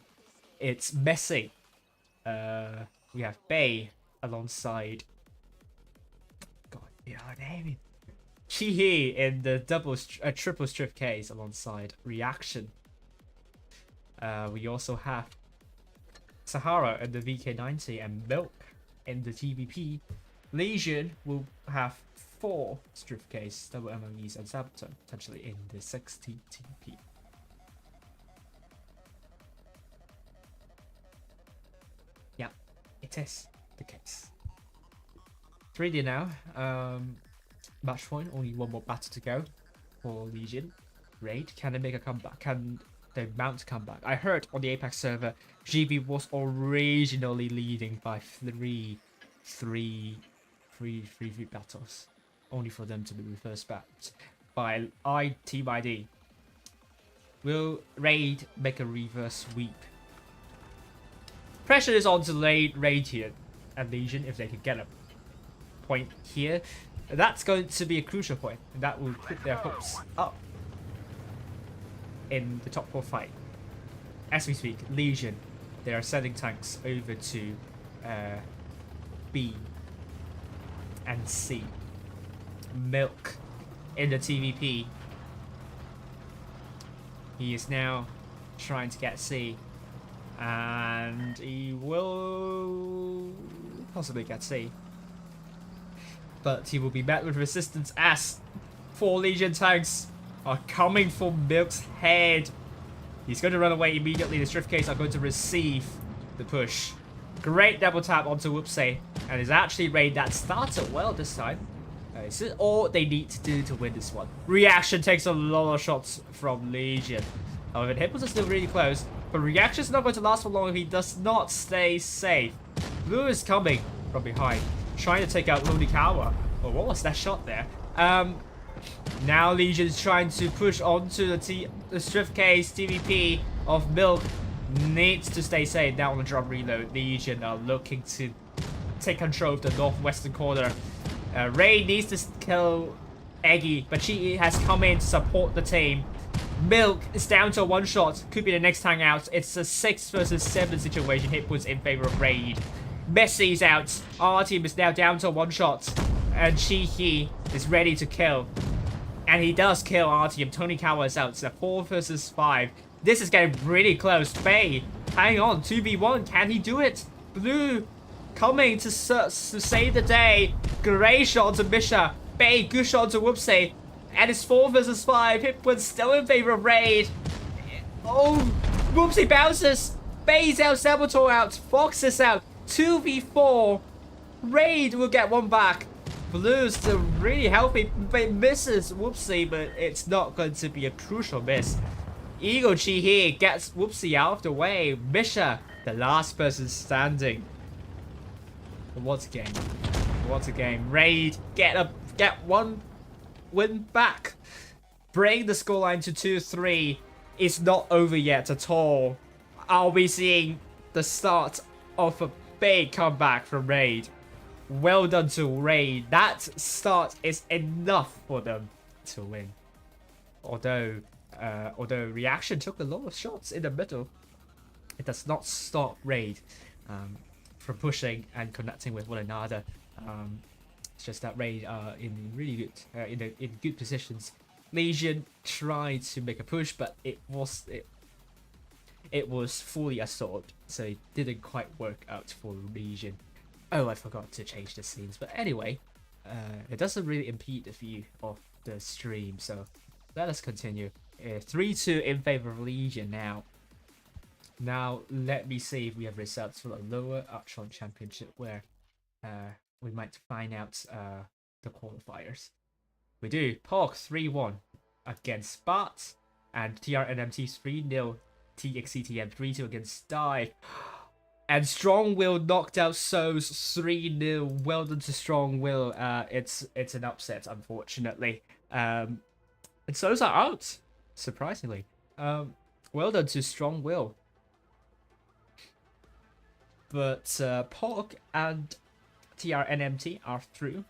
Speaker 4: It's Messi. We have Bay alongside. God, yeah, name it. Chihi in the triple Strift Ks alongside Reaction. We also have Sahara in the VK90 and Milk in the TVP. Legion will have 4 Strift Ks, double MMEs, and Saboteur potentially in the 60 TVP. Yeah, it is the case. 3D now. Match point, only one more battle to go for Legion. Raid, can they make a comeback? Can they mount a comeback? I heard on the Apex server, GB was originally leading by 3 battles, only for them to be reversed back by Team ID. Will Raid make a reverse sweep? Pressure is on to Raid here and Legion if they can get a point here. That's going to be a crucial point, and that will put their hopes up in the top 4 fight. As we speak, Legion, they are sending tanks over to B and C. Milk in the TVP. He is now trying to get C, and he will possibly get C. But he will be met with resistance as 4 Legion tanks are coming for Milk's head. He's going to run away immediately. The Strift Case are going to receive the push. Great double tap onto Whoopsie, and it's actually Raid that started well this time. This is all they need to do to win this one. Reaction takes a lot of shots from Legion. However, the hitpoints are still really close, but Reaction's not going to last for long if he does not stay safe. Blue is coming from behind, trying to take out Lonikawa. Oh, what was that shot there? Now Legion is trying to push onto the Strift Case TVP of Milk. Needs to stay safe. Now on the drop reload, Legion are looking to take control of the northwestern corner. Ray needs to kill Eggy, but she has come in to support the team. Milk is down to a 1 shot. Could be the next time out. It's a 6 versus 7 situation. Hit puts in favor of Raid. Messi's out. Our team is now down to a 1 shot. And Chi-Hi is ready to kill. And he does kill our team. Tonikawa is out. It's a 4 versus 5. This is getting really close. Bay, hang on. 2v1. Can he do it? Blue coming to save the day. Great shot to Misha. Bay, good shot to Whoopsie. And it's 4 versus 5. Hitpoint still in favor of Raid. Oh, Whoopsie bounces. Bay's out. Saboteur out. Fox is out. 2v4. Raid will get 1 back. Blue's still really healthy. But misses Whoopsie, but it's not going to be a crucial miss. Eagle Chi here gets Whoopsie out of the way. Misha, the last person standing. What a game. What a game. Raid, get 1 win back. Bring the scoreline to 2-3. It's not over yet at all. Are we seeing the start of a big comeback from Raid? Well done to Raid. That start is enough for them to win. Although Reaction took a lot of shots in the middle, it does not stop Raid from pushing and connecting with one another. It's just that Raid are in really good in good positions. Legion tried to make a push, but it was fully assault, so it didn't quite work out for Legion. Oh, I forgot to change the scenes, but anyway, it doesn't really impede the view of the stream, so let us continue. 3-2 in favor of Legion now. Now, let me see if we have results for the lower Archon Championship, where we might find out the qualifiers. We do. Pork 3-1 against Spart, and TRNMT 3-0. TXCTM 3-2 against Dive. And Strong Will knocked out So's 3-0. Well done to Strong Will. It's an upset, unfortunately. And So's are out, surprisingly. Well done to Strong Will. But Pork and TRNMT are through.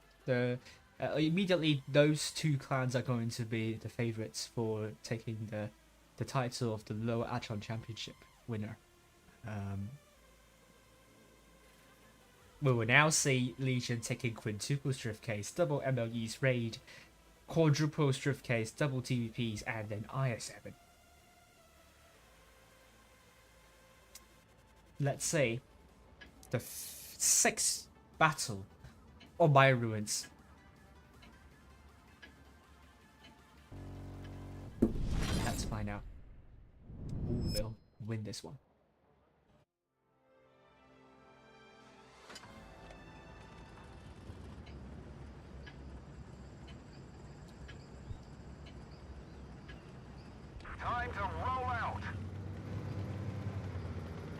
Speaker 4: Immediately, those 2 clans are going to be the favorites for taking the title of the lower Archon Championship winner. We will now see Legion taking quintuple Strift Case, double MLEs Raid, quadruple Strift Case, double TVPs, and then IS7. Let's see the 6th battle of Maya Ruins. Let's find out who will win this one.
Speaker 3: Time to roll out.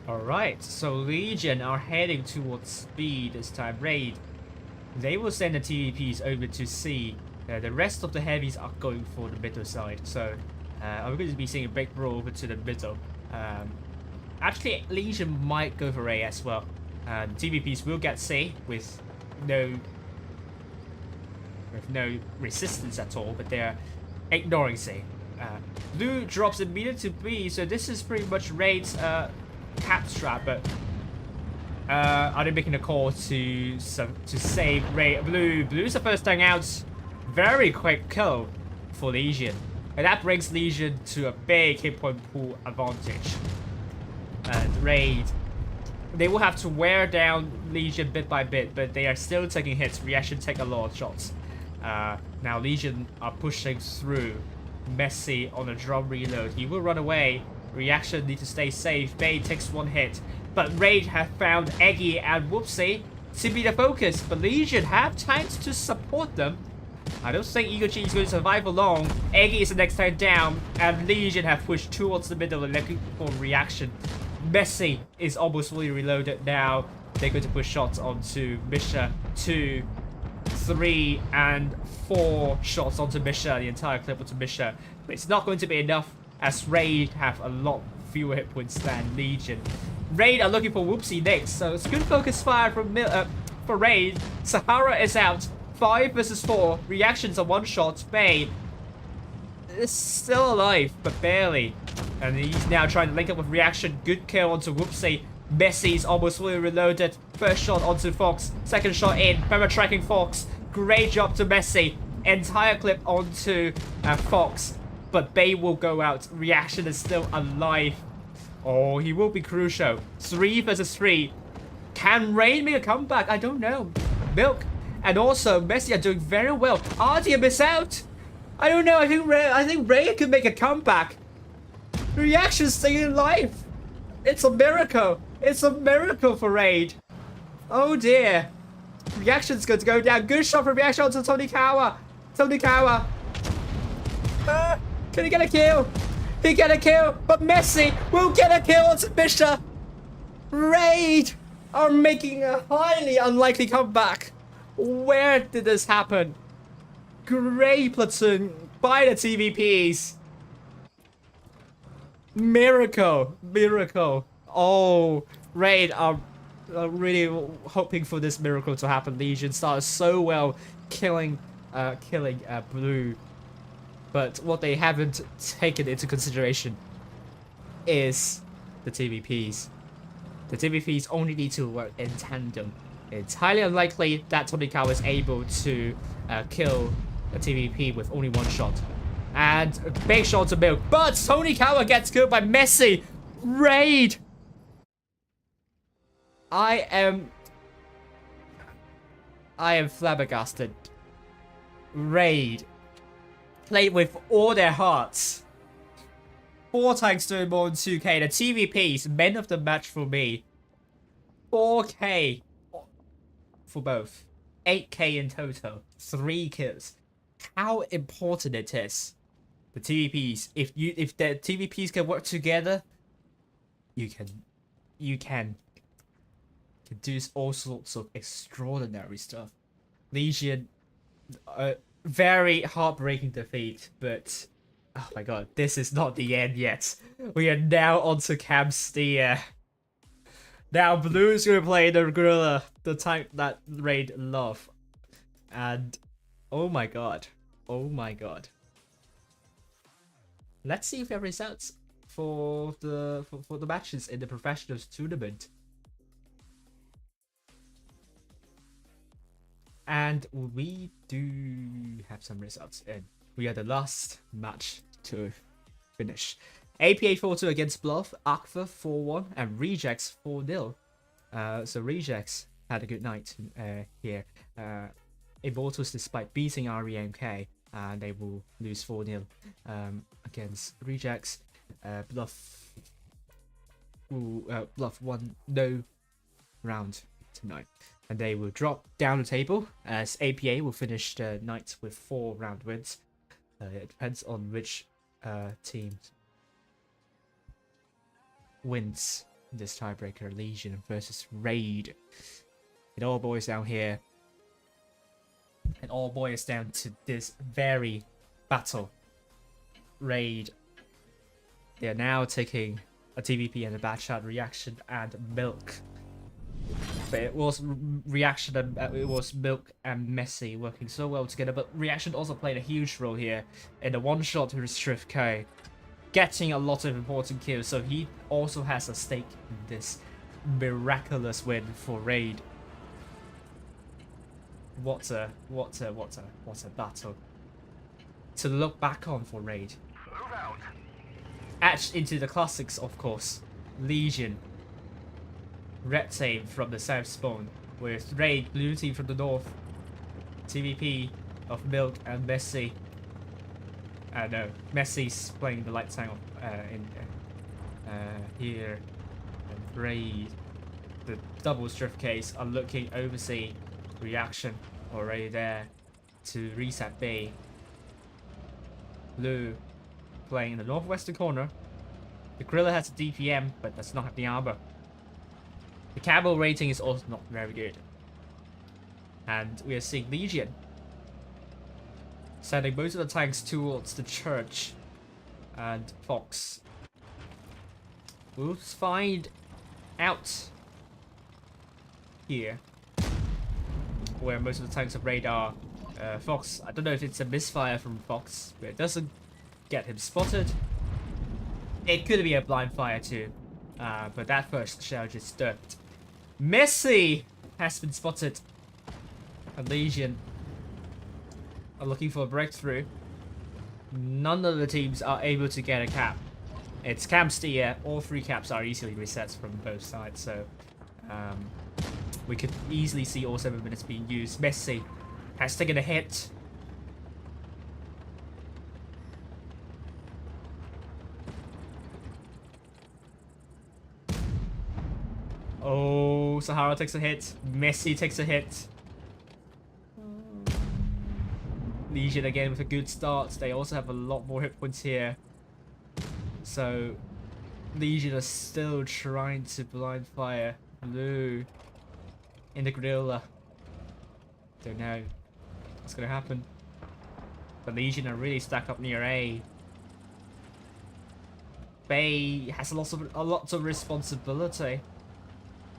Speaker 4: Alright, so Legion are heading towards B this time. Raid, they will send the TVPs over to C The rest of the heavies are going for the middle side, so I'm going to be seeing a big roll over to the middle. Actually, Legion might go for A as well. TVPs will get C with no resistance at all, but they're ignoring C. Blue drops immediately to B, so this is pretty much Raid's cap strap, but are they making a call to save Raid? Blue's the first thing out. Very quick kill for Legion, and that brings Legion to a big hit point pool advantage. And Raid, they will have to wear down Legion bit by bit, but they are still taking hits. Reaction take a lot of shots. Now Legion are pushing through. Messi on a drum reload. He will run away. Reaction need to stay safe. Bay takes one hit, but Raid have found Eggy and Whoopsie to be the focus. But Legion have tanks to support them. I don't think Eagle G is going to survive for long. Eggy is the next time down, and Legion have pushed towards the middle and looking for reaction. Messi is almost fully reloaded now. They're going to push shots onto Misha. 2, 3, and 4 shots onto Misha. The entire clip onto Misha. But it's not going to be enough, as Raid have a lot fewer hit points than Legion. Raid are looking for Whoopsie next, so it's good focus fire from for Raid. Sahara is out. 5 versus 4. Reactions are 1 shot. Bay is still alive, but barely. And he's now trying to link up with Reaction. Good kill onto Whoopsie. Messi's almost fully reloaded. First shot onto Fox. Second shot in. Remember tracking Fox. Great job to Messi. Entire clip onto Fox. But Bay will go out. Reaction is still alive. Oh, he will be crucial. 3 versus 3. Can Rain make a comeback? I don't know. Milk. And also, Messi are doing very well. Artyom is out. I don't know. I think Ray could make a comeback. Reaction staying alive. It's a miracle. It's a miracle for Raid. Oh dear. Reaction's going to go down. Good shot from Reaction onto Tony Kawa. Tony Kawa. Can he get a kill? He get a kill, but Messi will get a kill onto Misha. Raid are making a highly unlikely comeback. Where did this happen? Great platoon by the TVPs. Miracle. Miracle. Oh, Raid are really hoping for this miracle to happen. Legion started so well killing Blue. But what they haven't taken into consideration is the TVPs. The TVPs only need to work in tandem. It's highly unlikely that Tonikawa is able to kill a TVP with only 1 shot. And a big shot to Milk. But Tonikawa gets killed by Messi. Raid! I am flabbergasted. Raid played with all their hearts. 4 tanks doing more than 2k. The TVPs, men of the match for me. 4k for both. 8k in total. 3 kills. How important it is. The TVPs, if the TVPs can work together, you can do all sorts of extraordinary stuff. Legion, very heartbreaking defeat, but oh my god, this is not the end yet. We are now onto Cam Steer. Now Blue's gonna play the gorilla, the type that Raid love, and oh my god, oh my god. Let's see if we have results for the matches in the professionals tournament. And we do have some results, and we are the last match to finish. APA 4-2 against Bluff, ARWV 4-1, and Rejects 4-0. So Rejects had a good night here. Immortals, despite beating REMK, and they will lose 4-0 against Rejects. Bluff won no round tonight, and they will drop down the table as APA will finish the night with 4 round wins. It depends on which team wins this tiebreaker. Legion versus Raid. It all boils down here It all boils down to this very battle. Raid. They are now taking a TVP and a bad shot, reaction and milk. But it was reaction and it was milk and Messi working so well together. But reaction also played a huge role here in the one shot to restrict K, getting a lot of important kills. So he also has a stake in this miraculous win for Raid. What a battle to look back on for Raid. Etched into the classics, of course. Legion. Red team from the south spawn, with Raid, blue team from the north. TVP of Milk and Messi. No, Messi's playing the light tank here. And Raid, the double strip case, are looking overseas. Reaction already there to reset B. Blue playing in the northwestern corner. The Gorilla has a DPM, but does not have the armor. The camo rating is also not very good. And we are seeing Legion sending most of the tanks towards the church. And Fox will find out here where most of the tanks of Raid are. Fox, I don't know if it's a misfire from Fox, but it doesn't get him spotted. It could be a blind fire too, but that first shell just dipped. Messi has been spotted. And Legion are looking for a breakthrough. None of the teams are able to get a cap. It's camp steer. All 3 caps are easily reset from both sides, so we could easily see all 7 minutes being used. Messi has taken a hit. Oh, Sahara takes a hit. Messi takes a hit. Legion again with a good start. They also have a lot more hit points here. So Legion are still trying to blind fire Blue in the Gorilla. Don't know what's gonna happen. The Legion are really stacked up near A. Bay has a lot of responsibility.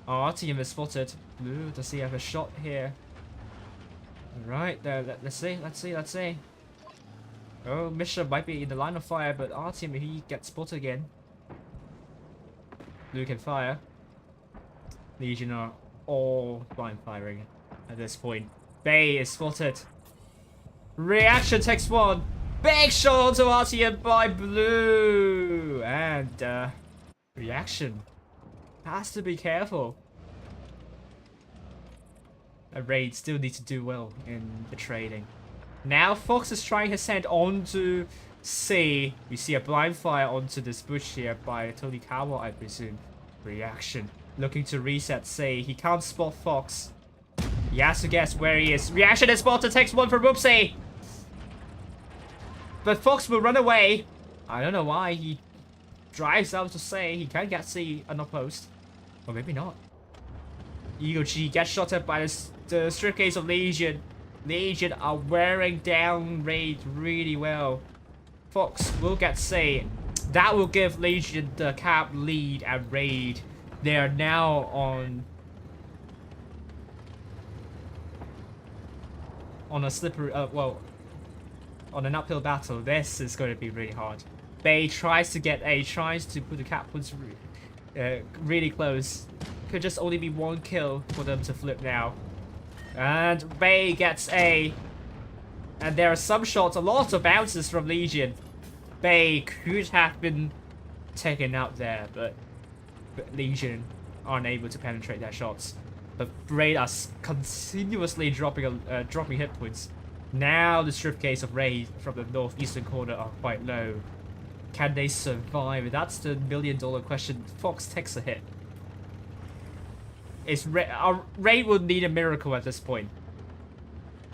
Speaker 4: Oh, our team is spotted. Blue, does he have a shot here? Right, there. Let's see. Oh, Misha might be in the line of fire, but our team, he gets spotted again. Blue can fire. Legion are all blind firing at this point. Bay is spotted. Reaction takes 1. Big shot onto RTM by Blue. And Reaction has to be careful. A Raid still needs to do well in the trading. Now Fox is trying his hand onto C. We see a blind fire onto this bush here by Tony Kawa, I presume. Reaction looking to reset C. He can't spot Fox. He has to guess where he is. Reaction is spotted, takes 1 from Oopsie. But Fox will run away. I don't know why. He drives out to C. He can get C unopposed. Or maybe not. Eagle G gets shot at by the strip case of Legion. Legion are wearing down Raid really well. Fox will get C. That will give Legion the cap lead at Raid. They are now on a slippery, well, on an uphill battle. This is going to be really hard. Bay tries to get A, tries to put the cap points really close. Could just only be 1 kill for them to flip now. And Bay gets A. And there are some shots, a lot of bounces from Legion. Bay could have been taken out there, but Legion aren't able to penetrate their shots. But Raid are continuously dropping hit points. Now the strip case of Raid from the northeastern corner are quite low. Can they survive? That's the million-dollar question. Fox takes a hit. Raid would need a miracle at this point.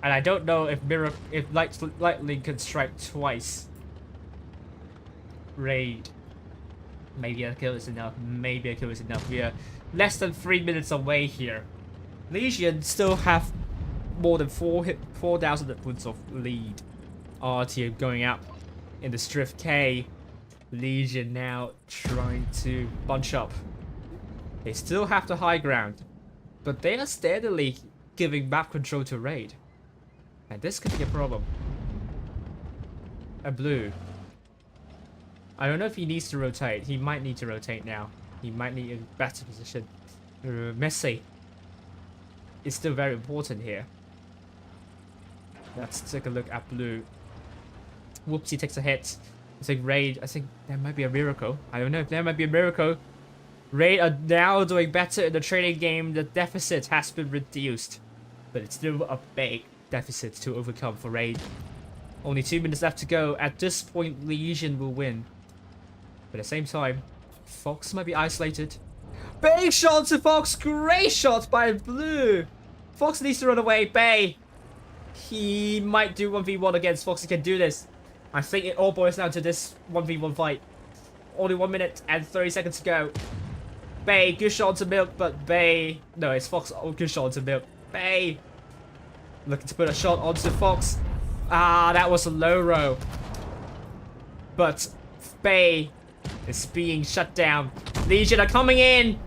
Speaker 4: And I don't know if Lightning can strike twice. Raid. Maybe a kill is enough. Maybe a kill is enough. We are less than 3 minutes away here. Legion still have more than 4,000 points of lead. RTM going up in the Strift K. Legion now trying to bunch up. They still have the high ground, but they are steadily giving map control to Raid. And this could be a problem. A blue. I don't know if he needs to rotate. He might need to rotate now. He might need a better position. Messi is still very important here. Let's take a look at blue. Whoopsie takes a hit. I think Raid, I think there might be a miracle. I don't know if there might be a miracle. Raid are now doing better in the training game. The deficit has been reduced. But it's still a big deficit to overcome for Raid. Only 2 minutes left to go. At this point, Legion will win. But at the same time, Fox might be isolated. Big shot to Fox. Great shot by blue. Fox needs to run away. Bay. He might do 1v1 against Fox. He can do this. I think it all boils down to this 1v1 fight. Only 1 minute and 30 seconds to go. Bay, good shot to Milk, but Bay... No, it's Fox. Oh, good shot to Milk. Bay. Looking to put a shot onto Fox. Ah, that was a low row. But Bay is being shut down. Legion are coming in.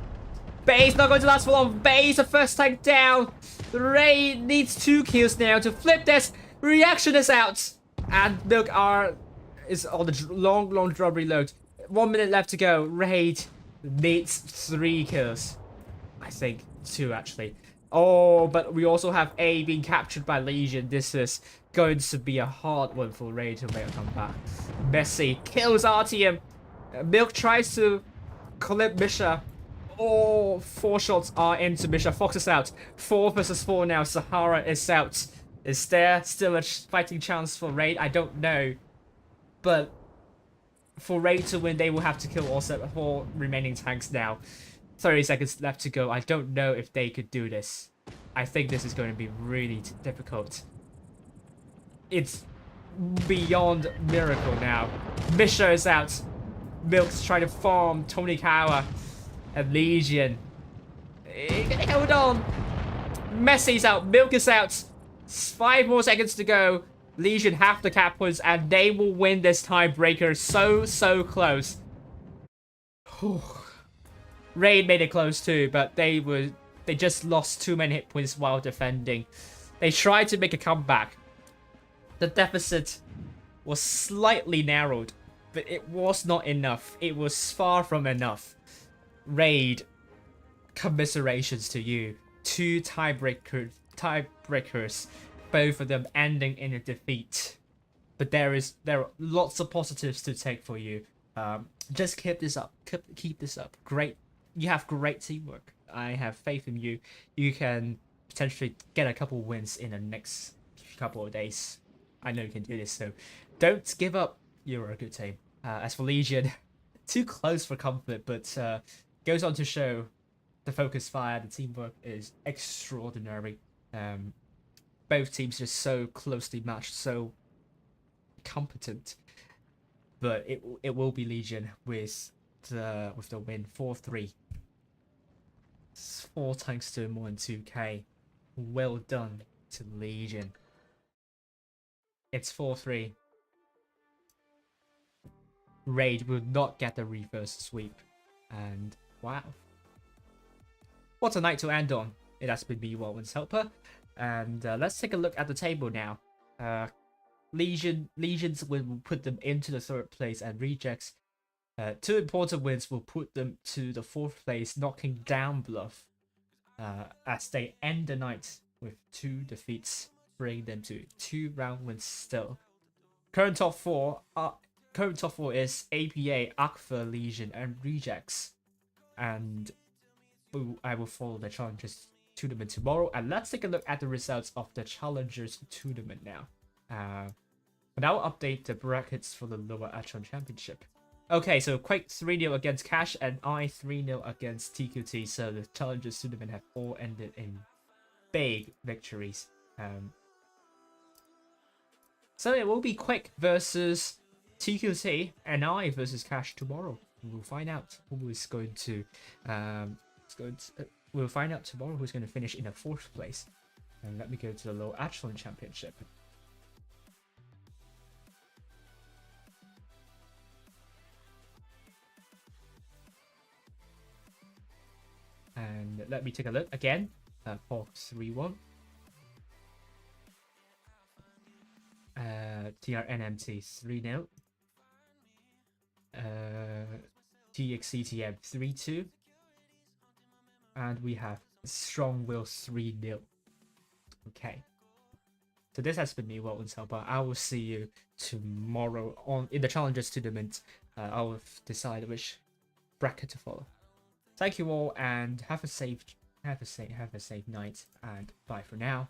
Speaker 4: Bay's not going to last for long. Bay's the first tank down. Ray needs 2 kills now to flip this. Reaction is out. And Milk R is on the long drop reload. 1 minute left to go. Raid needs 3 kills. I think 2 actually. Oh, but we also have A being captured by Legion. This is going to be a hard one for Raid to make a comeback. Messi kills RTM. Milk tries to clip Misha. Oh, 4 shots are into Misha. Fox is out. 4 versus 4 now. Sahara is out. Is there still a fighting chance for Raid? I don't know. But for Raid to win, they will have to kill all 4 remaining tanks now. 30 seconds left to go. I don't know if they could do this. I think this is going to be really difficult. It's beyond miracle now. Misha is out. Milk's trying to farm Tony Kawa and Legion. Hold on. Messi's out. Milk is out. 5 more seconds to go. Legion have the cap points and they will win this tiebreaker. So close. Raid made it close too, but they just lost too many hit points while defending. They tried to make a comeback. The deficit was slightly narrowed, but it was not enough. It was far from enough. Raid, commiserations to you. 2 tiebreakers, both of them ending in a defeat. But there are lots of positives to take for you. Just keep this up. Keep this up. Great. You have great teamwork. I have faith in you. You can potentially get a couple wins in the next couple of days. I know you can do this, so don't give up. You're a good team. As for Legion, too close for comfort, but goes on to show the focus fire, the teamwork is extraordinary. Both teams just so closely matched, so competent. But it will be Legion with the win. 4-3. 4 tanks to more than 2k. Well done to Legion. It's 4-3. Raid will not get the reverse sweep. And wow. What a night to end on. It has been me, Walwin's Helper. And let's take a look at the table now. Legions will put them into the 3rd place, and Rejects 2 important wins will put them to the 4th place, knocking down Bluff as they end the night with 2 defeats, bringing them to 2 round wins still. Current top 4 is APA, ARWV, Legion, and Rejects. And I will follow the Challengers tournament tomorrow. And let's take a look at the results of the Challengers tournament now. And I'll update the brackets for the lower echelon championship. Okay, so Quake 3-0 against Cash and I 3-0 against TQT. So the Challengers tournament have all ended in big victories. So it will be Quake versus TQT and I versus Cash tomorrow. We'll find out who is going to we'll find out tomorrow who's going to finish in the 4th place. And let me go to the low echelon championship. And let me take a look again. R3-4. TRNMT 3-0. TXCTM 3-2. And we have Strong Will 3-0. Okay. So this has been me, Walton Salba. I will see you tomorrow on in the Challengers tournament. I will decide which bracket to follow. Thank you all, and have a safe night, and bye for now.